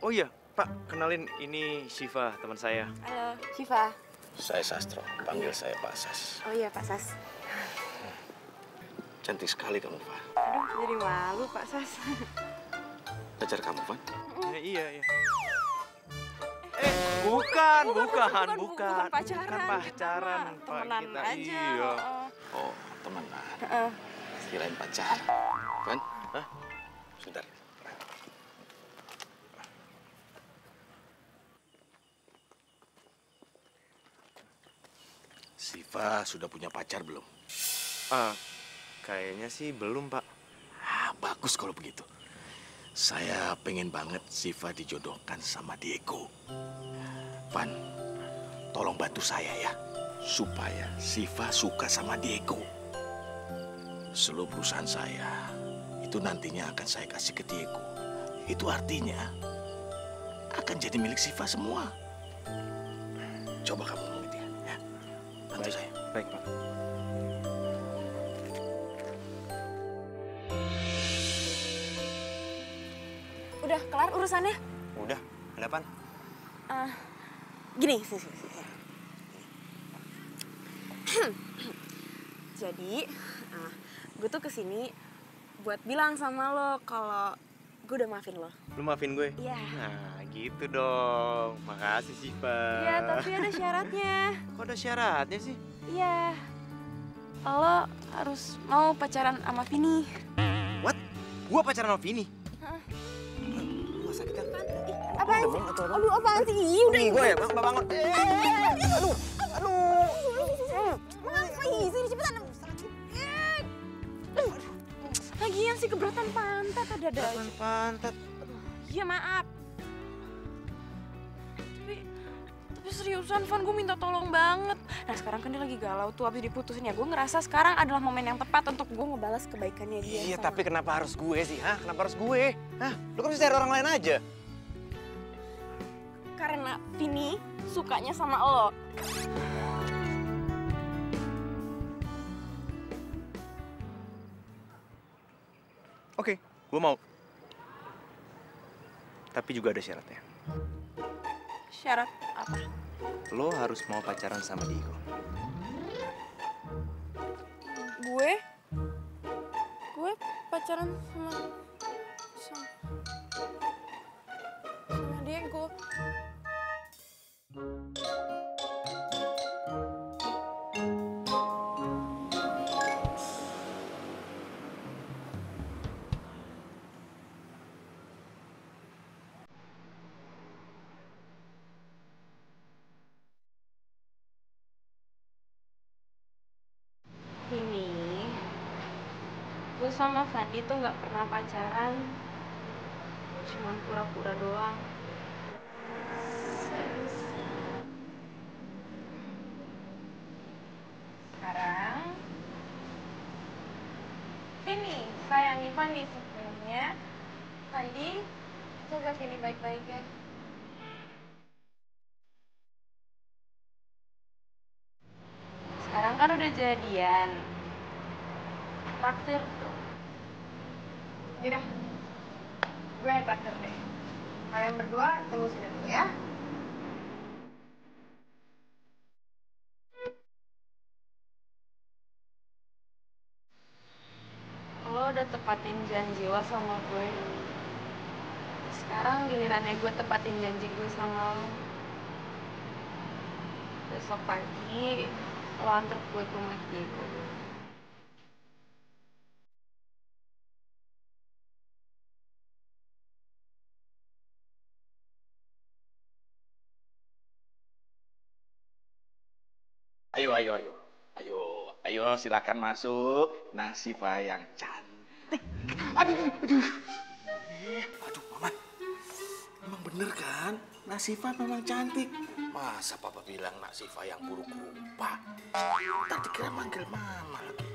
Oh iya, Pak, kenalin ini Syifa, teman saya. Halo, Syifa. Saya Sastro, panggil saya Pak Sas. Oh iya, Pak Sas. Cantik sekali kamu, Van. Aduh, jadi malu, Pak Sas. Pacar kamu, Van? Iya. Bukan pacaran. Bukan pacaran, Pak. Temenan Kita aja. iya. Oh, temenan. Kirain pacar. Van? Hah? Sebentar. Siva sudah punya pacar belum? Kayaknya sih belum, Pak. Bagus kalau begitu. Saya pengen banget Siva dijodohkan sama Diego. Van, tolong bantu saya ya. Supaya Siva suka sama Diego. Seluruh perusahaan saya, itu nantinya akan saya kasih ke Diego. Itu artinya akan jadi milik Siva semua. Coba kamu ngomong dia, ya. Bantu saya. Baik, Pak. Udah kelar urusannya? Udah, ada apaan? Gini, sini. Jadi, gue tuh kesini buat bilang sama lo kalau gue udah maafin lo. Lu maafin gue? Iya. Nah, gitu dong. Makasih, Syifa. Iya, tapi ada syaratnya. Kok ada syaratnya sih? Iya. Lo harus mau pacaran sama Vini. What? Gua pacaran sama Vini? Gak sakit kan? Apaan sih? Aduh, apaan sih? Ih, udah. Gue ya, Bang, bangun. Aduh. Sini cepetan. Lagian sih keberatan pantat ada. Pantat. Iya, maaf. Tapi seriusan, Van, gue minta tolong banget. Nah, sekarang kan dia lagi galau tuh, abis diputusin ya. Gue ngerasa sekarang adalah momen yang tepat untuk gue ngebalas kebaikannya dia. Iya, tapi kenapa harus gue sih? Kenapa harus gue? Lu kan bisa cari orang lain aja. Karena Vini sukanya sama lo. Oke, gue mau. Tapi juga ada syaratnya. Syarat apa? lo harus mau pacaran sama Diego. Gue pacaran sama Diego. Ini, gue sama Fandi tuh nggak pernah pacaran, cuma pura-pura doang. Sekarang, Vini sayangi Fandi sepenuhnya. Fandi, jaga Vini baik-baik ya. Sekarang kan udah jadian. Traktir tuh. Yaudah, gue yang traktir deh. Kalian berdua tunggu sini dulu ya. Lo udah tepatin janji lo sama gue. Sekarang gilirannya gue tepatin janji gue sama lo. Besok pagi, lo antar gue ke rumah Diego. Ayo, silakan masuk. Nasifa yang cantik. Aduh. Mama. Emang bener kan? Nasifa memang cantik. Masa papa bilang Nasifa yang buruk rupa? Tadi kira manggil mama lagi.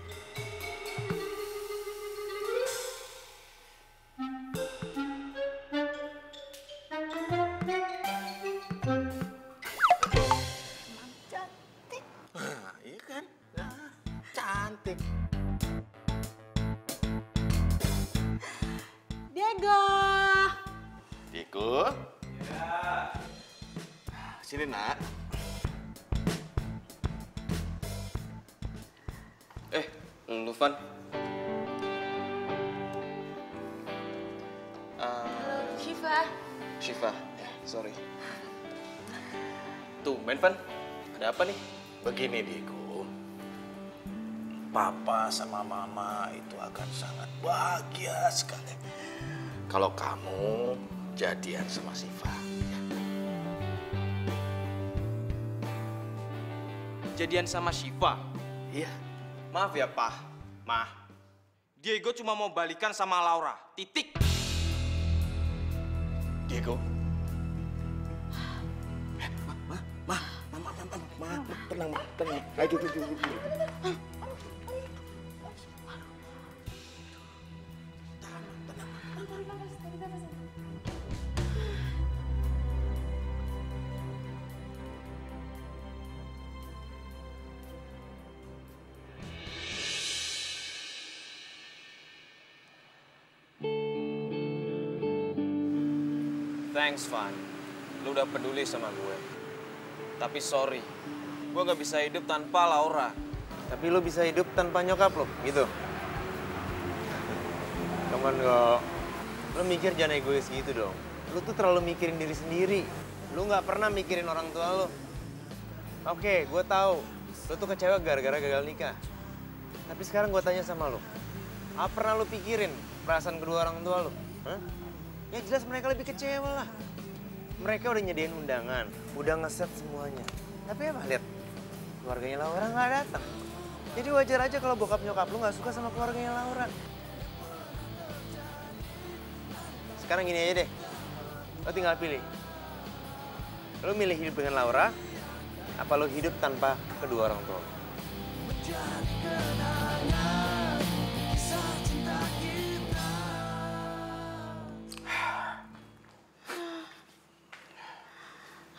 Cantik. Diego. Diego. Ya. Sini nak. Lu Van. Halo, Syifa. Ya, sorry. Tumben, Van. Ada apa nih? Begini, Diego. Papa sama mama itu akan sangat bahagia sekali kalau kamu jadian sama Syifa. Jadian sama Syifa? Iya. Maaf ya, Pak. Ma. Diego cuma mau balikan sama Laura. Titik. Diego. Ma, tenang, Ma. Ayo, duduk. Thanks, Van. Lu udah peduli sama gue. Tapi sorry, gue gak bisa hidup tanpa Laura. Tapi lo bisa hidup tanpa nyokap lo, gitu? Come on, kok. Lo mikir jangan egois gitu dong. Lo tuh terlalu mikirin diri sendiri. Lo gak pernah mikirin orang tua lo. Oke, gue tahu. Lo tuh kecewa gara-gara gagal nikah. Tapi sekarang gue tanya sama lo. Apa pernah lo pikirin perasaan kedua orang tua lo? Hah? Ya jelas mereka lebih kecewa lah. Mereka udah nyediain undangan, udah ngeset semuanya. Tapi apa, lihat, keluarganya Laura nggak datang. Jadi wajar aja kalau bokap nyokap lu nggak suka sama keluarganya Laura. Sekarang gini aja deh, lo tinggal pilih. Lo milih hidup dengan Laura, apa lo hidup tanpa kedua orang tua?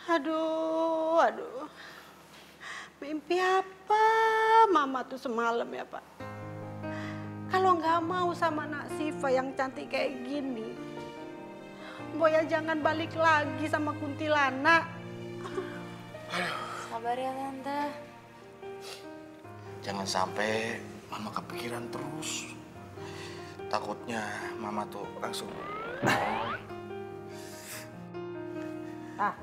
Aduh. Mimpi apa mama tuh semalam ya, Pak? Kalau nggak mau sama Nak Syifa yang cantik kayak gini, Boya jangan balik lagi sama kuntilanak. Sabar ya Tante. Jangan sampai Mama kepikiran terus. Takutnya Mama tuh langsung. Ah,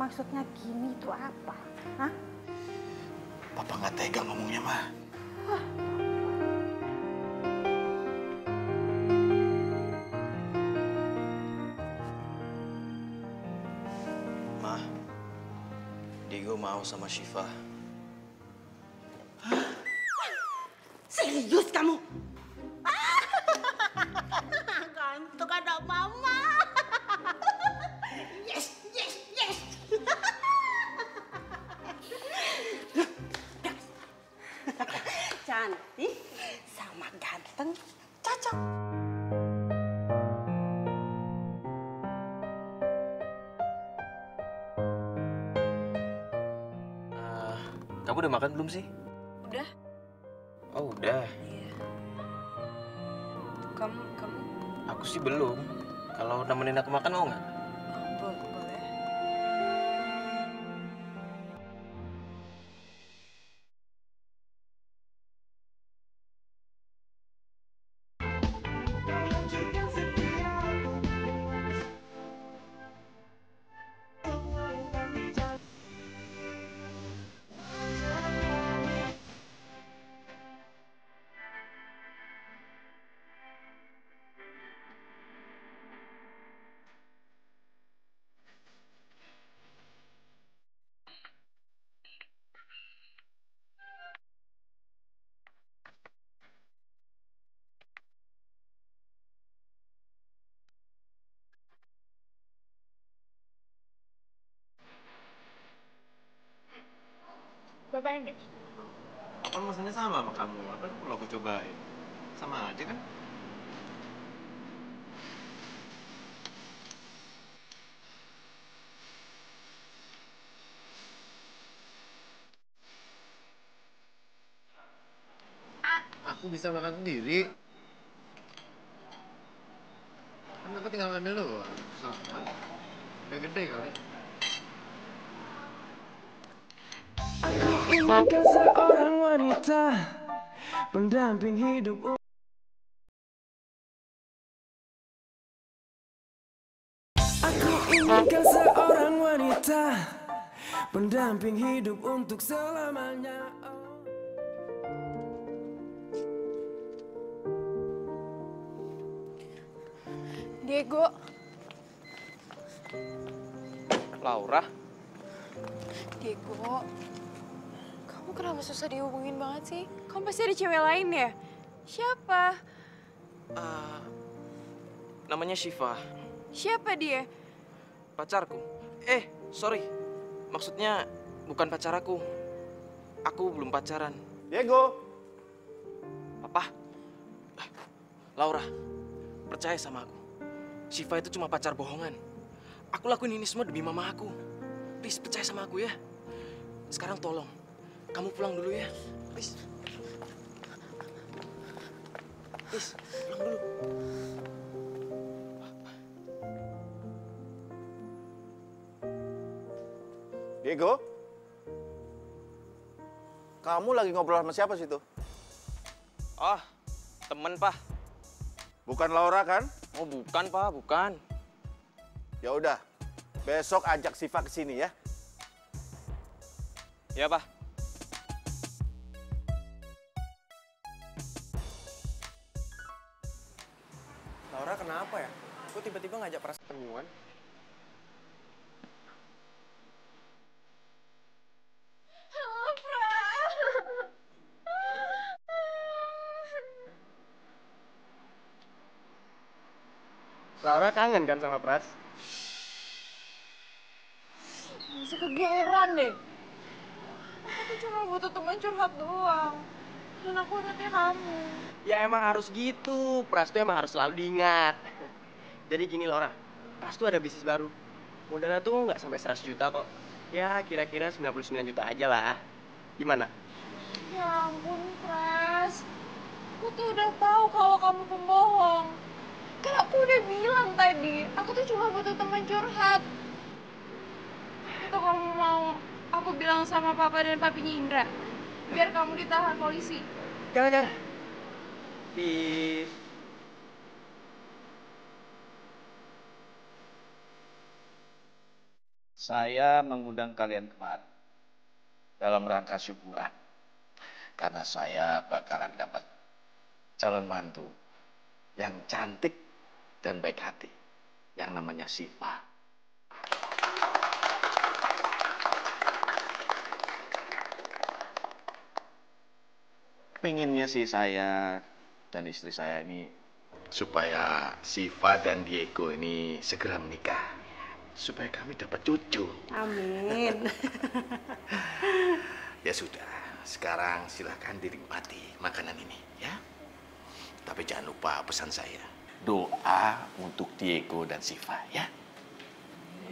maksudnya gini itu apa? Hah? Papa nggak tega ngomongnya, Ma. Ma, Diego mau sama Syifa. Serius kamu? Gantung anak mama. Yes, yes, yes. Cantik sama ganteng cocok. Kamu udah makan belum sih? Udah? Oh, udah. Kamu? Aku sih belum. Kalau nemenin aku makan mau nggak? Boleh. Bapak ini. Apa maksudnya sama kamu? Apa kalau aku cobain? Sama aja kan? Aku bisa makan sendiri. Kan aku tinggal ambil doang. Udah gede kali. Aku inginkan seorang wanita pendamping hidup. Aku inginkan seorang wanita pendamping hidup untuk selamanya. Diego. Laura? Diego. Kamu kenapa susah dihubungin banget sih? Kamu pasti ada cewek lain ya? Siapa? Namanya Syifa. Siapa dia? Pacarku. Sorry. Maksudnya bukan pacar aku. Aku belum pacaran. Diego. Apa? Laura, percaya sama aku. Syifa itu cuma pacar bohongan. Aku lakuin ini semua demi mama aku. Please, percaya sama aku ya. Sekarang tolong, kamu pulang dulu ya. Please. Please, pulang dulu. Diego? Kamu lagi ngobrol sama siapa situ? Oh, temen, Pak. Bukan Laura kan? Oh, bukan, Pak, bukan. Ya udah, besok ajak Syifa ke sini ya. Ya, Pak. Laura kenapa ya? Kok tiba-tiba ngajak Pras ketemuan? Laura kangen kan sama Pras? Masih kegeeran deh. Aku tuh cuma butuh teman curhat doang. Dan aku ingatnya kamu. Ya emang harus gitu, Pras tuh emang harus selalu diingat. Jadi gini Laura, Pras tuh ada bisnis baru. Modalnya tuh nggak sampai 100 juta kok. Ya kira-kira 99 juta aja lah. Gimana? Ya ampun, Pras. Aku tuh udah tahu kalau kamu pembohong. Kan aku udah bilang tadi, aku tuh cuma butuh teman curhat. Itu kamu aku bilang sama papa dan papinya Indra? Biar kamu ditahan polisi. Jangan. Please. Saya mengundang kalian kemari dalam rangka syukuran. Karena saya bakalan dapat calon mantu yang cantik dan baik hati. Yang namanya Siva. Pengennya sih saya dan istri saya ini supaya Siva dan Diego ini segera menikah. Supaya kami dapat cucu. Amin. Ya sudah, sekarang silahkan dinikmati makanan ini ya. Tapi jangan lupa pesan saya. Doa untuk Diego dan Siva ya.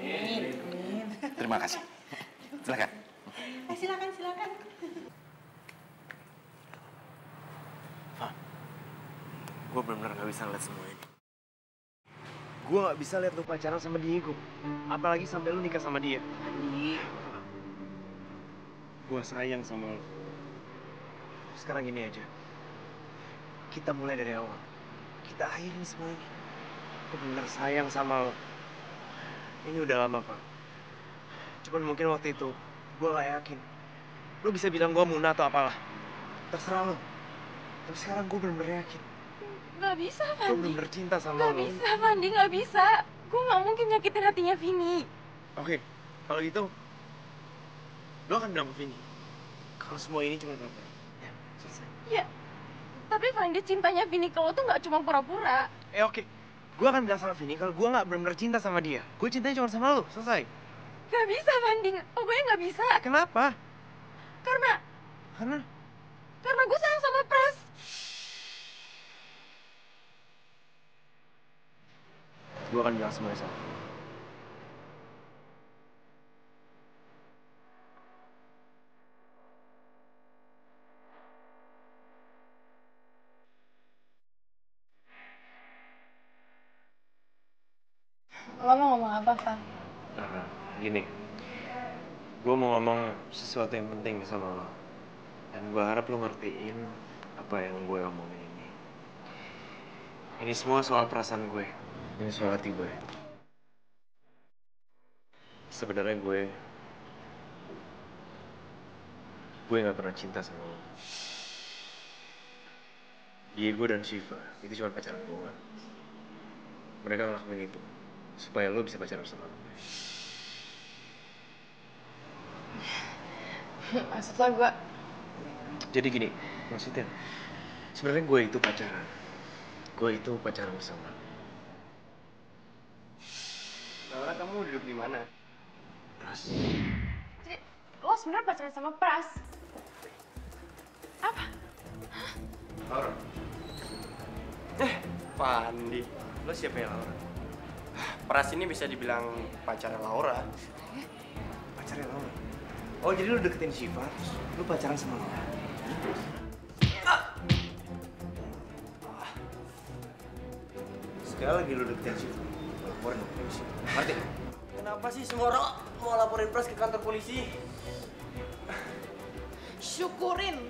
Amin. Terima kasih. Silakan. Silakan. Gue benar-benar gak bisa ngeliat semua ini. Gue gak bisa lihat lu pacaran sama Diego. Apalagi sampai lu nikah sama dia. Gue sayang sama lu. Sekarang gini aja. Kita mulai dari awal. Kita akhirin semua ini. Gue benar sayang sama lu. Ini udah lama, Pak. Cuman mungkin waktu itu gue gak yakin. Lu bisa bilang gue Muna atau apalah. Terserah lu. Tapi sekarang gue benar-benar yakin. Gak bisa, Fandi. Gue bener-bener cinta sama Gak lo. bisa, Fandi. Gak bisa. Gue gak mungkin nyakitin hatinya Vini. Oke, kalau gitu, lo akan bilang ke Vini. Kalau semua ini cuma pura-pura. Ya, selesai. Ya, tapi Fandi cintanya Vini ke lo tuh gak cuma pura-pura. Oke. Gue akan bilang sama Vini kalau gue gak benar-benar cinta sama dia. Gue cintanya cuma sama lo, selesai. Gak bisa, Fandi. Pokoknya gak bisa. Kenapa? Karena gue sayang sama Pras. Gue akan bilang semuanya sama Vini. Lo mau ngomong apa, Fan? Gini, gue mau ngomong sesuatu yang penting sama lo. Dan gue harap lo ngertiin apa yang gue omongin ini. Ini semua soal perasaan gue. Ini soal hati gue. Sebenarnya gue gak pernah cinta sama lo. Diego dan Shiva itu cuma pacaran bohongan. Mereka ngelakuin itu supaya lo bisa pacaran sama gue. Maksud lo gue... Jadi gini, maksudnya sebenarnya gue itu pacaran. Gue itu pacaran sama. Laura, kamu duduk di mana? Pras. Jadi, lo sebenarnya pacaran sama Pras? Apa? Laura. Fandi. Lo siapa ya, Laura? Pras ini bisa dibilang pacarnya Laura. Pacarnya Laura? Oh, jadi lu deketin Shiva, terus lu pacaran sama Laura? Sekali lagi lu deketin Shiva, laporin ke polisi. Ngerti? Kenapa sih semua orang mau laporin Pras ke kantor polisi? Syukurin.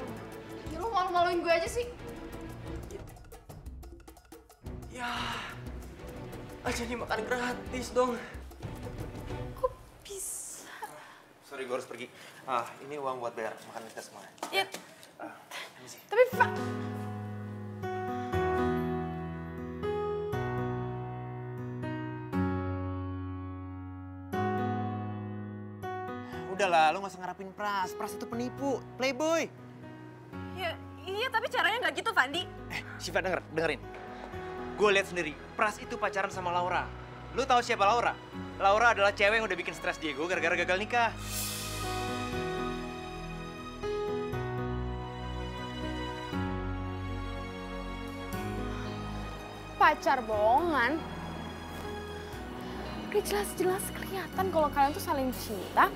Ya lu malu-maluin gue aja sih. Ya, jadi makan gratis dong. Kok bisa? Sorry, gue harus pergi. Ini uang buat bayar makan kita semua. Ya, Ini sih. Tapi Udahlah, lo gak usah ngarapin Pras. Pras itu penipu, playboy. ya, iya tapi caranya nggak gitu, Fandi. Shiva, dengerin. Gue lihat sendiri, Pras itu pacaran sama Laura. Lu tahu siapa Laura? Laura adalah cewek yang udah bikin stres Diego gara-gara gagal nikah. pacar bohongan. Udah jelas-jelas kelihatan kalau kalian tuh saling cinta.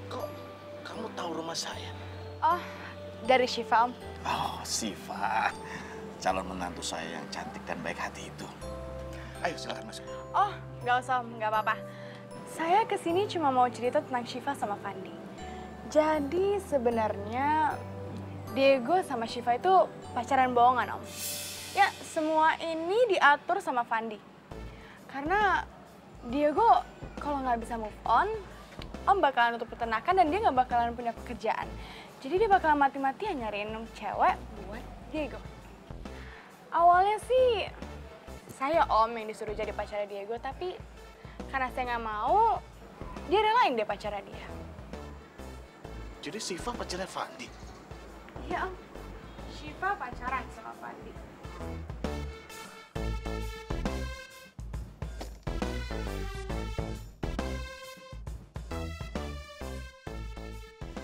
Kok kamu tahu rumah saya? Oh, dari Shiva, Om. Oh, Siva. Calon menantu saya yang cantik dan baik hati itu. Ayo silakan masuk. Oh, nggak usah, nggak apa-apa. Saya kesini cuma mau cerita tentang Syifa sama Fandi. Jadi sebenarnya Diego sama Syifa itu pacaran bohongan, Om. Ya, semua ini diatur sama Fandi. Karena Diego kalau nggak bisa move on, Om bakalan nutup peternakan dan dia nggak bakalan punya pekerjaan. Jadi dia bakalan mati-matian nyariin cewek buat Diego. Awalnya sih saya Om yang disuruh jadi pacarnya Diego, tapi karena saya nggak mau, dia relain deh pacarnya dia. Jadi Syifa pacarnya Fandi? Iya Om, Syifa pacaran sama Fandi.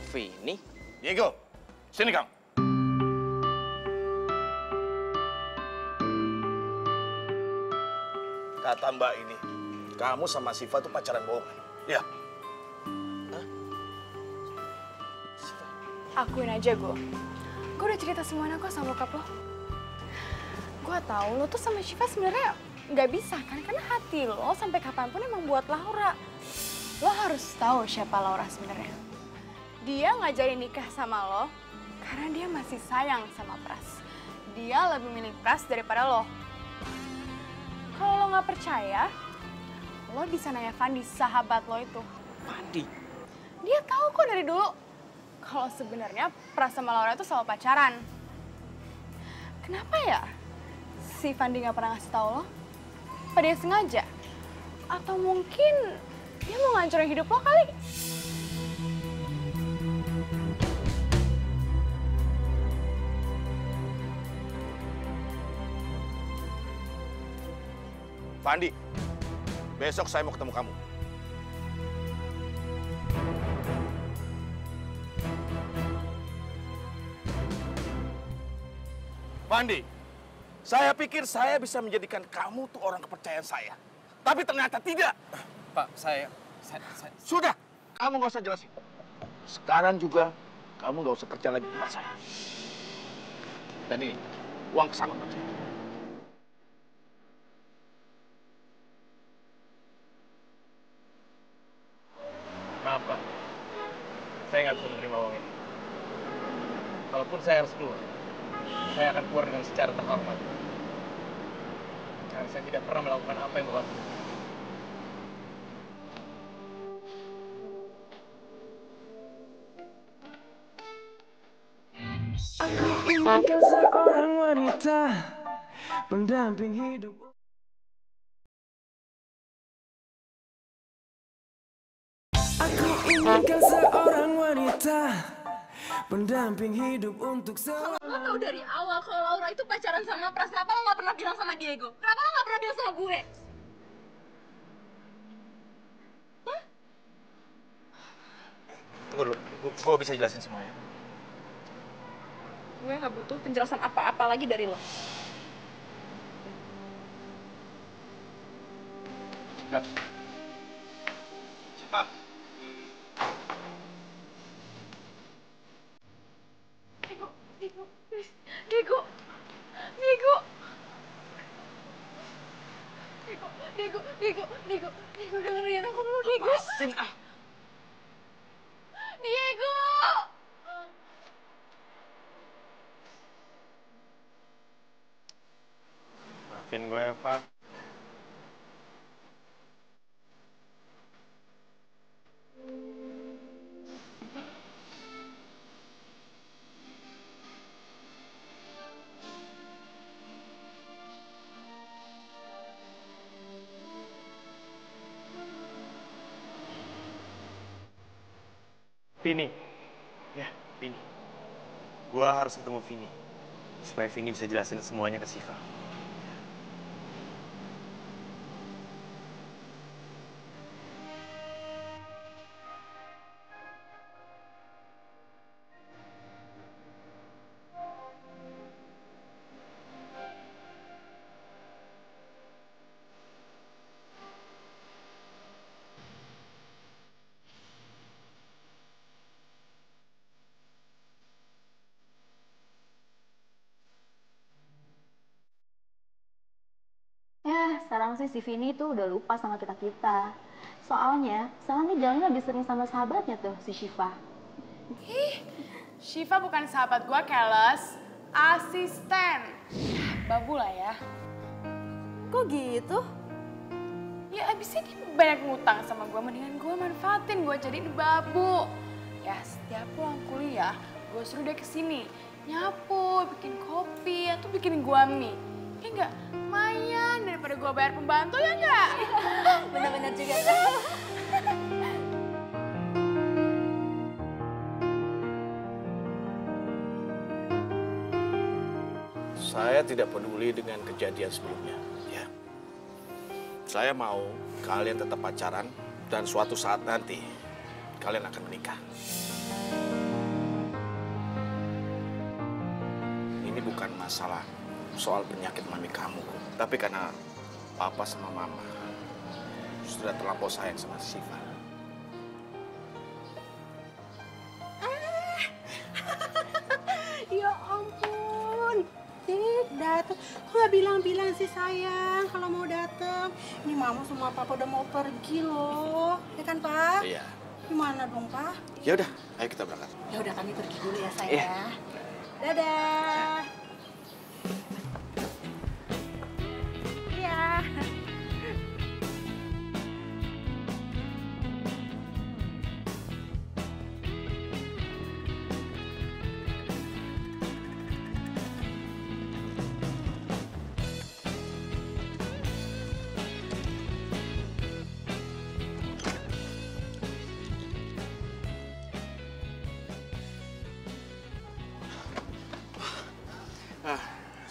Vini? Diego, sini kamu. Kata Mbak ini, kamu sama Syifa tuh pacaran bohongan. Ya. Akuin aja gue udah cerita semuanya kok sama bokap lo. Gue tahu lo tuh sama Syifa sebenarnya nggak bisa kan, karena hati lo sampai kapanpun emang buat Laura. Lo harus tahu siapa Laura sebenarnya. Dia ngajarin nikah sama lo karena dia masih sayang sama Pras. Dia lebih milih Pras daripada lo. Kalau lo nggak percaya, lo bisa nanya Fandi, sahabat lo itu. Fandi? Dia tahu kok dari dulu kalau sebenarnya Pras sama Laura itu selalu pacaran. Kenapa ya si Fandi nggak pernah ngasih tahu lo? Apa dia sengaja? Atau mungkin dia mau ngancurin hidup lo kali? Fandi, besok saya mau ketemu kamu. Fandi, saya pikir saya bisa menjadikan kamu tuh orang kepercayaan saya. Tapi ternyata tidak. Pak, saya... Sudah, kamu nggak usah jelasin. Sekarang juga kamu nggak usah kerja lagi di tempat saya. Dan ini, uang pesangon buat saya. Maaf Pak, saya nggak bisa menerima uang ini. Kalaupun saya harus keluar, saya akan keluar dengan secara terhormat. Karena saya tidak pernah melakukan apa yang Bapak lakukan. Aku inginkan seorang wanita pendamping hidup. Aku inginkan seorang wanita pendamping hidup untuk Kalau lo tahu dari awal kalau Laura itu pacaran sama Pras, kenapa lo nggak pernah bilang sama Diego? Kenapa lo nggak pernah bilang sama gue? Tunggu dulu, gue bisa jelasin semuanya. Gue nggak butuh penjelasan apa-apa lagi dari lo. Enggak. Cepat. Diego, please. Diego, Diego. Diego, dengerin aku dulu, Diego. Lepasin ah. Diego! Maafin gue ya Pak. Vini. Ya, Vini. Gua harus ketemu Vini. Supaya Vini bisa jelasin semuanya ke Syifa. sekarang sih si Vini tuh udah lupa sama kita-kita. Soalnya, sekarang dia jalan lebih sering sama sahabatnya tuh, si Syifa. Ih, Syifa bukan sahabat gue, Keles. Asisten. Babu lah ya. Kok gitu? Ya abisnya dia banyak ngutang sama gue, mendingan gue manfaatin, gue jadiin babu. Ya setiap pulang kuliah, gue suruh dia kesini. Nyapu, bikin kopi, atau bikin gue mie. Ya enggak, lumayan daripada gue bayar pembantu ya enggak? Bener-bener juga. Saya tidak peduli dengan kejadian sebelumnya, ya. Saya mau kalian tetap pacaran dan suatu saat nanti kalian akan menikah. Ini bukan masalah soal penyakit mami kamu, tapi karena papa sama mama sudah terlampau sayang sama Syifa. Ya ampun, datang. Kok nggak bilang-bilang sih sayang kalau mau datang? Ini mama sama papa udah mau pergi loh, ya kan Pak? Iya. Gimana dong Pak? Ya udah, ayo kita berangkat. Ya udah kami pergi dulu ya sayang. Iya. Dadah. Iya.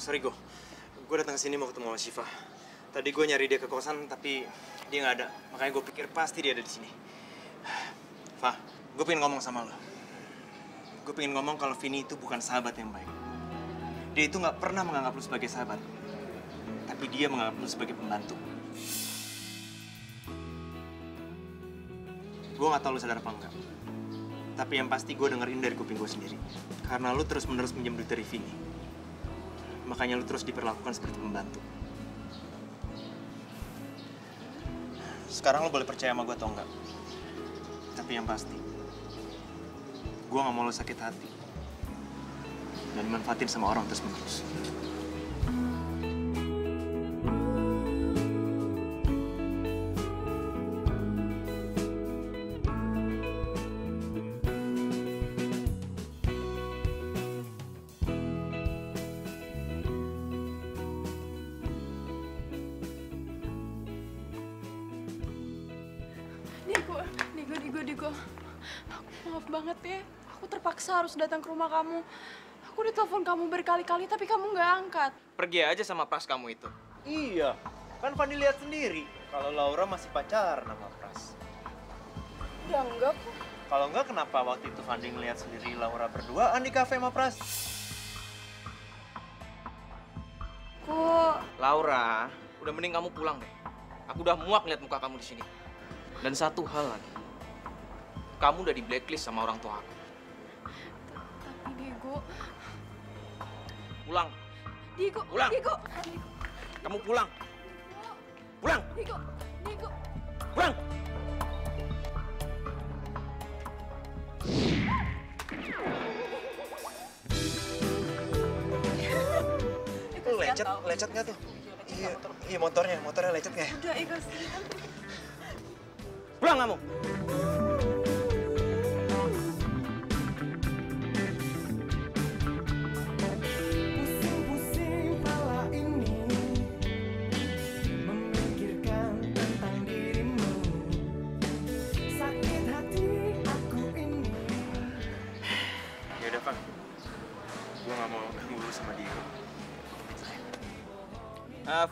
Sorry gue datang ke sini mau ketemu sama Syifa. Tadi gue nyari dia ke kosan tapi dia nggak ada. Makanya gue pikir pasti dia ada di sini. Fah, gue pengen ngomong sama lo. Gue pengen ngomong kalau Vini itu bukan sahabat yang baik. Dia itu nggak pernah menganggap lo sebagai sahabat, tapi dia menganggap lo sebagai pembantu. Gue nggak tahu lo sadar apa enggak. Tapi yang pasti gue dengerin dari kuping gue sendiri. Karena lo terus-menerus minjem duit dari Vini. Makanya lu terus diperlakukan seperti pembantu. Sekarang lu boleh percaya sama gue atau enggak. Tapi yang pasti, gue gak mau lu sakit hati. Dan dimanfaatin sama orang terus-menerus. Digo. Maaf banget ya, aku terpaksa harus datang ke rumah kamu. Aku udah telepon kamu berkali-kali, tapi kamu nggak angkat. Pergi aja sama Pras kamu itu. Iya, kan Fandi lihat sendiri kalau Laura masih pacaran sama Pras. Ya enggak kok. Kalau enggak, kenapa waktu itu Fandi ngeliat sendiri Laura berduaan di kafe sama Pras? Kok? Laura, udah mending kamu pulang deh. Aku udah muak lihat muka kamu di sini. Dan satu hal lagi, kamu udah di blacklist sama orang tua aku. Tapi Diego... Pulang. Diego. Pulang. Diego. Kamu pulang. Pulang. Diego. Pulang. Itu lecet nggak tuh? Iya motornya lecet nggak ya? Udah, kasihan. Pulang kamu.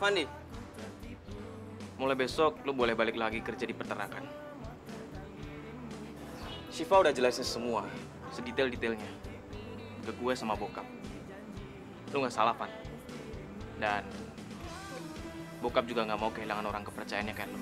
Fandi, mulai besok lu boleh balik lagi kerja di peternakan. Syifa udah jelasin semua, sedetail-detailnya ke gue sama bokap. Lu nggak salah, Fan. Dan bokap juga nggak mau kehilangan orang kepercayaannya kayak lu.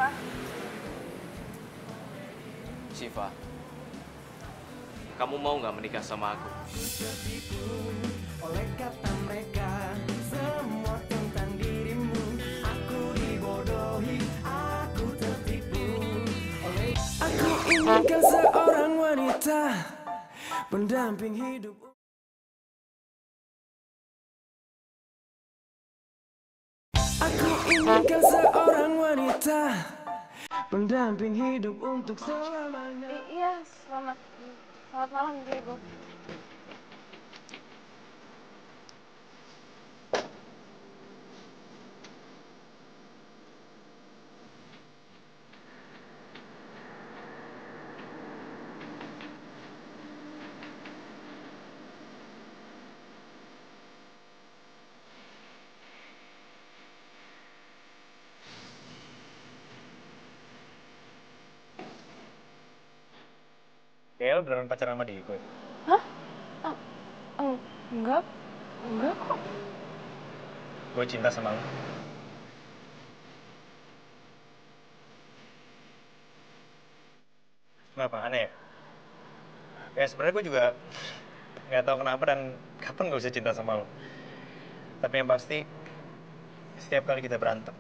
Siva. Siva, kamu mau nggak menikah sama aku? Oleh kata mereka, semua tentang dirimu. Aku dibodohi, aku tertipu. Aku inginkan seorang wanita pendamping hidup. Aku inginkan seorang wanita pendamping hidup untuk selamanya. Iya, selamat malam Diego. Kayak lo beneran pacaran sama Diego ya? Hah? Enggak kok. Gue cinta sama lo. Kenapa? Aneh ya? Ya sebenarnya gue juga nggak tahu kenapa dan kapan gue bisa cinta sama lo. Tapi yang pasti, setiap kali kita berantem,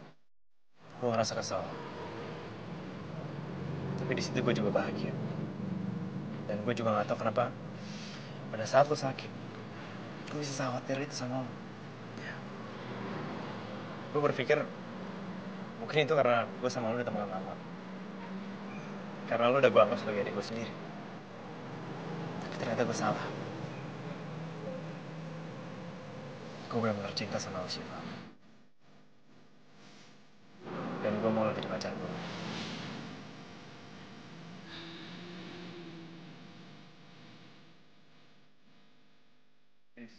gue ngerasa kesal. Tapi di situ gue juga bahagia. Dan gue juga nggak tahu kenapa pada saat lo sakit, gue bisa khawatir itu sama lo. Gue berpikir mungkin itu karena gue sama lo udah temenan lama. Karena lo udah gue anggap sebagai adik gue sendiri. Tapi ternyata gue salah. Gue benar-benar cinta sama lo, Siva. Dan gue mau lo jadi pacar gue.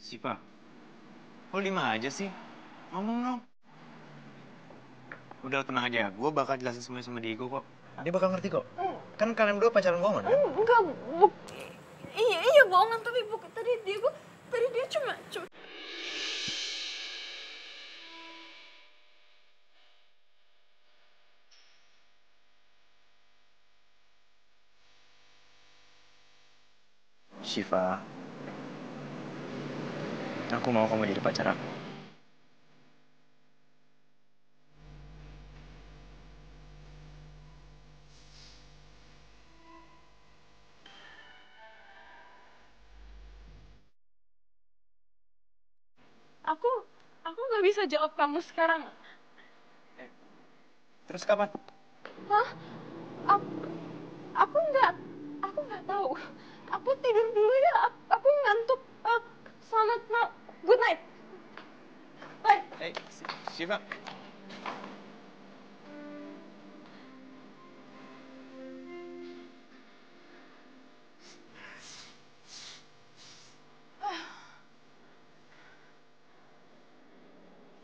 Siva, lo diem aja sih? Ngomong dong. Udah tenang aja, gue bakal jelasin semuanya sama Diego kok. Dia bakal ngerti kok. Kan kalian berdua pacaran bohongan kan? Enggak, iya bohongan, tapi tadi dia cuma Siva, aku mau kamu jadi pacar aku. Aku nggak bisa jawab kamu sekarang. Terus kapan? Hah? Aku nggak tahu. Aku tidur dulu ya. Aku ngantuk. Selamat malam. Good night. Bye. Hey, Siva.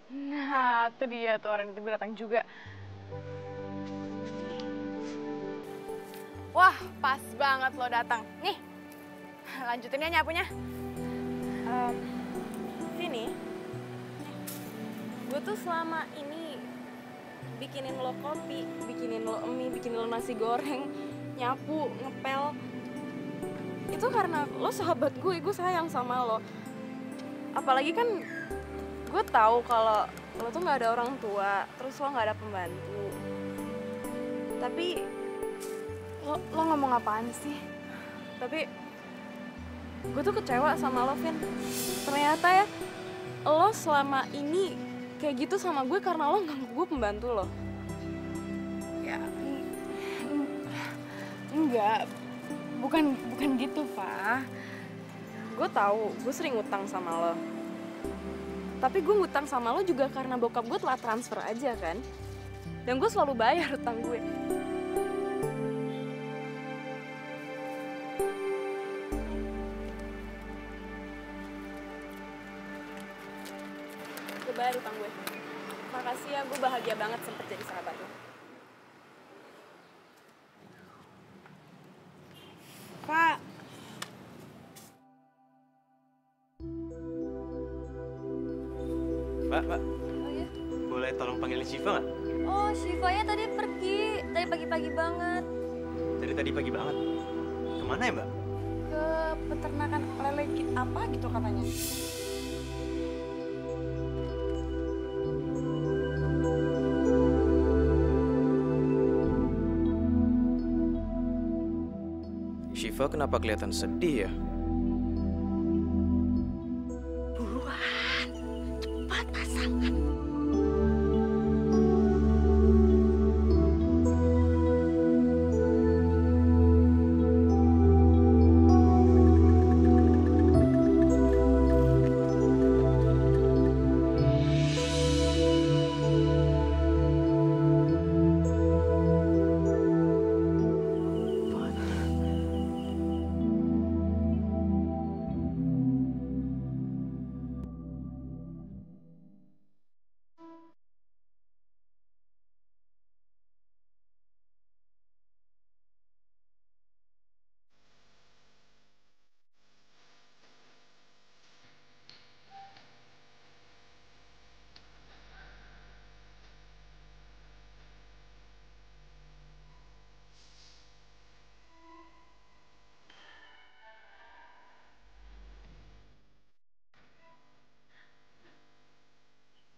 Nah, itu dia tuh orang itu datang juga. Wah, pas banget lo datang. Nih, lanjutin ya nyapunya. Vini, gue tuh selama ini bikinin lo kopi, bikinin lo mie, bikinin lo nasi goreng, nyapu, ngepel. Itu karena lo sahabat gue sayang sama lo. Apalagi kan gue tahu kalau lo tuh nggak ada orang tua, terus lo nggak ada pembantu. Tapi Lo ngomong apaan sih? Tapi gue tuh kecewa sama lo, Vin. Ternyata ya, lo selama ini kayak gitu sama gue karena lo nganggep gue pembantu lo. Ya, enggak. Bukan gitu, Pak. Gue tahu, gue sering ngutang sama lo. Tapi gue ngutang sama lo juga karena bokap gue telah transfer aja kan. Dan gue selalu bayar utang gue. Gue bayar utang gue. Makasih ya, gue bahagia banget sempet jadi sahabat lo. Pak. Mbak. Oh iya? Boleh tolong panggilin Siva nggak? Oh, Shivanya tadi pergi. Tadi pagi-pagi banget. Dari tadi pagi banget. Kemana ya, Mbak? Ke peternakan lele apa gitu katanya. Shiva kenapa kelihatan sedih ya? Buruan, cepat pasangan.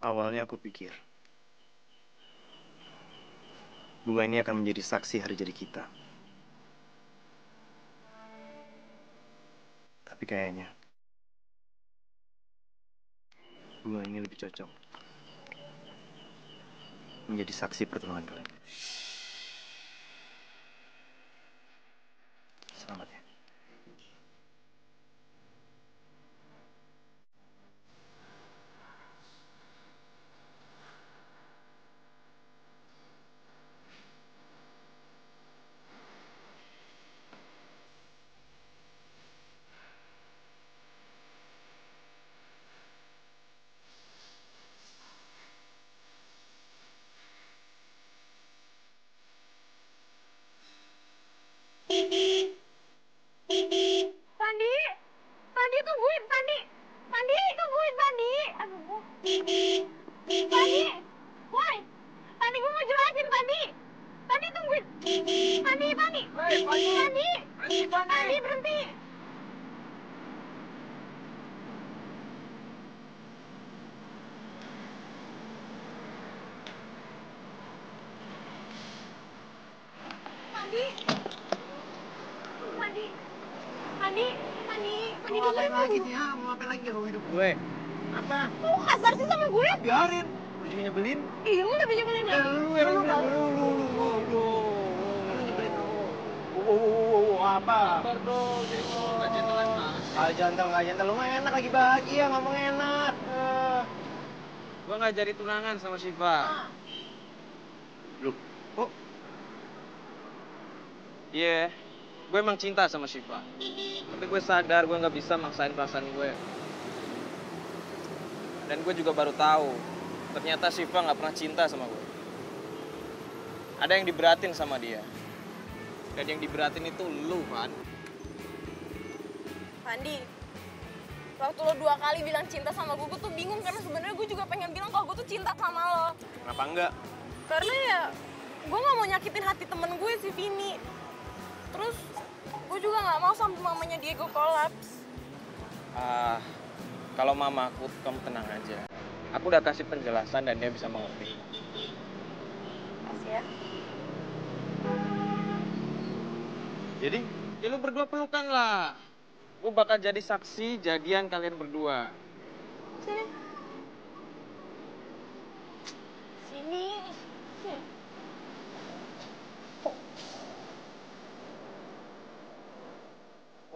Awalnya aku pikir bunga ini akan menjadi saksi hari jadi kita. Tapi kayaknya bunga ini lebih cocok menjadi saksi pertunangan kalian. Selamat ya. Pandi! Pandi tungguin, Pandi! Pandi tungguin, Pandi! Aduh. Pandi! Woi! Pandi gue mau jelasin, Pandi! Pandi tungguin! Pandi, Pandi! Pandi! Pandi berhenti! Pandi! Pandi! Pandi! Pandi! Pandi dengerin lagi dulu. dia? Mau ngapain lagi kalau hidup Gue, apa? Lu kasar sih sama gue? Biarin. lu juga nyebelin. Iya, lu lebih nyebelin lagi. Lu yang bilang apa? Sabar dong, jadi ngomong nggak jantelan mah. Nggak jantel, lu mah enak lagi bahagia, ngomong enak. Gua nggak jadi tunangan sama Shiva. Lu, kok? Iya, gue emang cinta sama Shiva. Tapi gue sadar gue nggak bisa maksain perasaan gue. Dan gue juga baru tahu, ternyata Shiva nggak pernah cinta sama gue. Ada yang diberatin sama dia. Dan yang diberatin itu lu, Van. Pandi, waktu lo 2 kali bilang cinta sama gue tuh bingung karena sebenarnya gue juga pengen bilang kalau gue tuh cinta sama lo. Kenapa enggak? Karena ya gue nggak mau nyakitin hati temen gue si Vini. Terus gue juga nggak mau sampai mamanya Diego kolaps. Kalau mamaku, kamu tenang aja. Aku udah kasih penjelasan dan dia bisa mengerti. Makasih ya. Jadi? Ya lu berdua pelukan lah. Gue bakal jadi saksi jadian kalian berdua. Sini. Sini.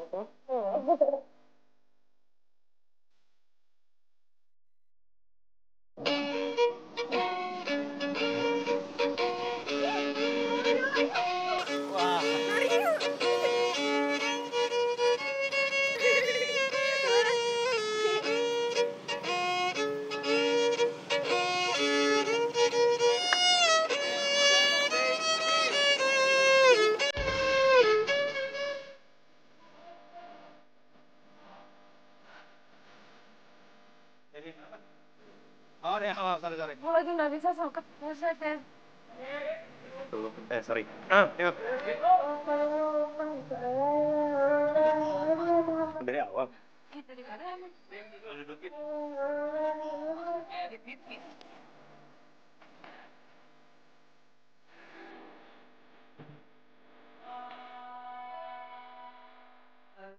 Wah. Oh, sorry. Gue lagi nggak bisa soket. Tuh, sorry. Yuk. Dari awal.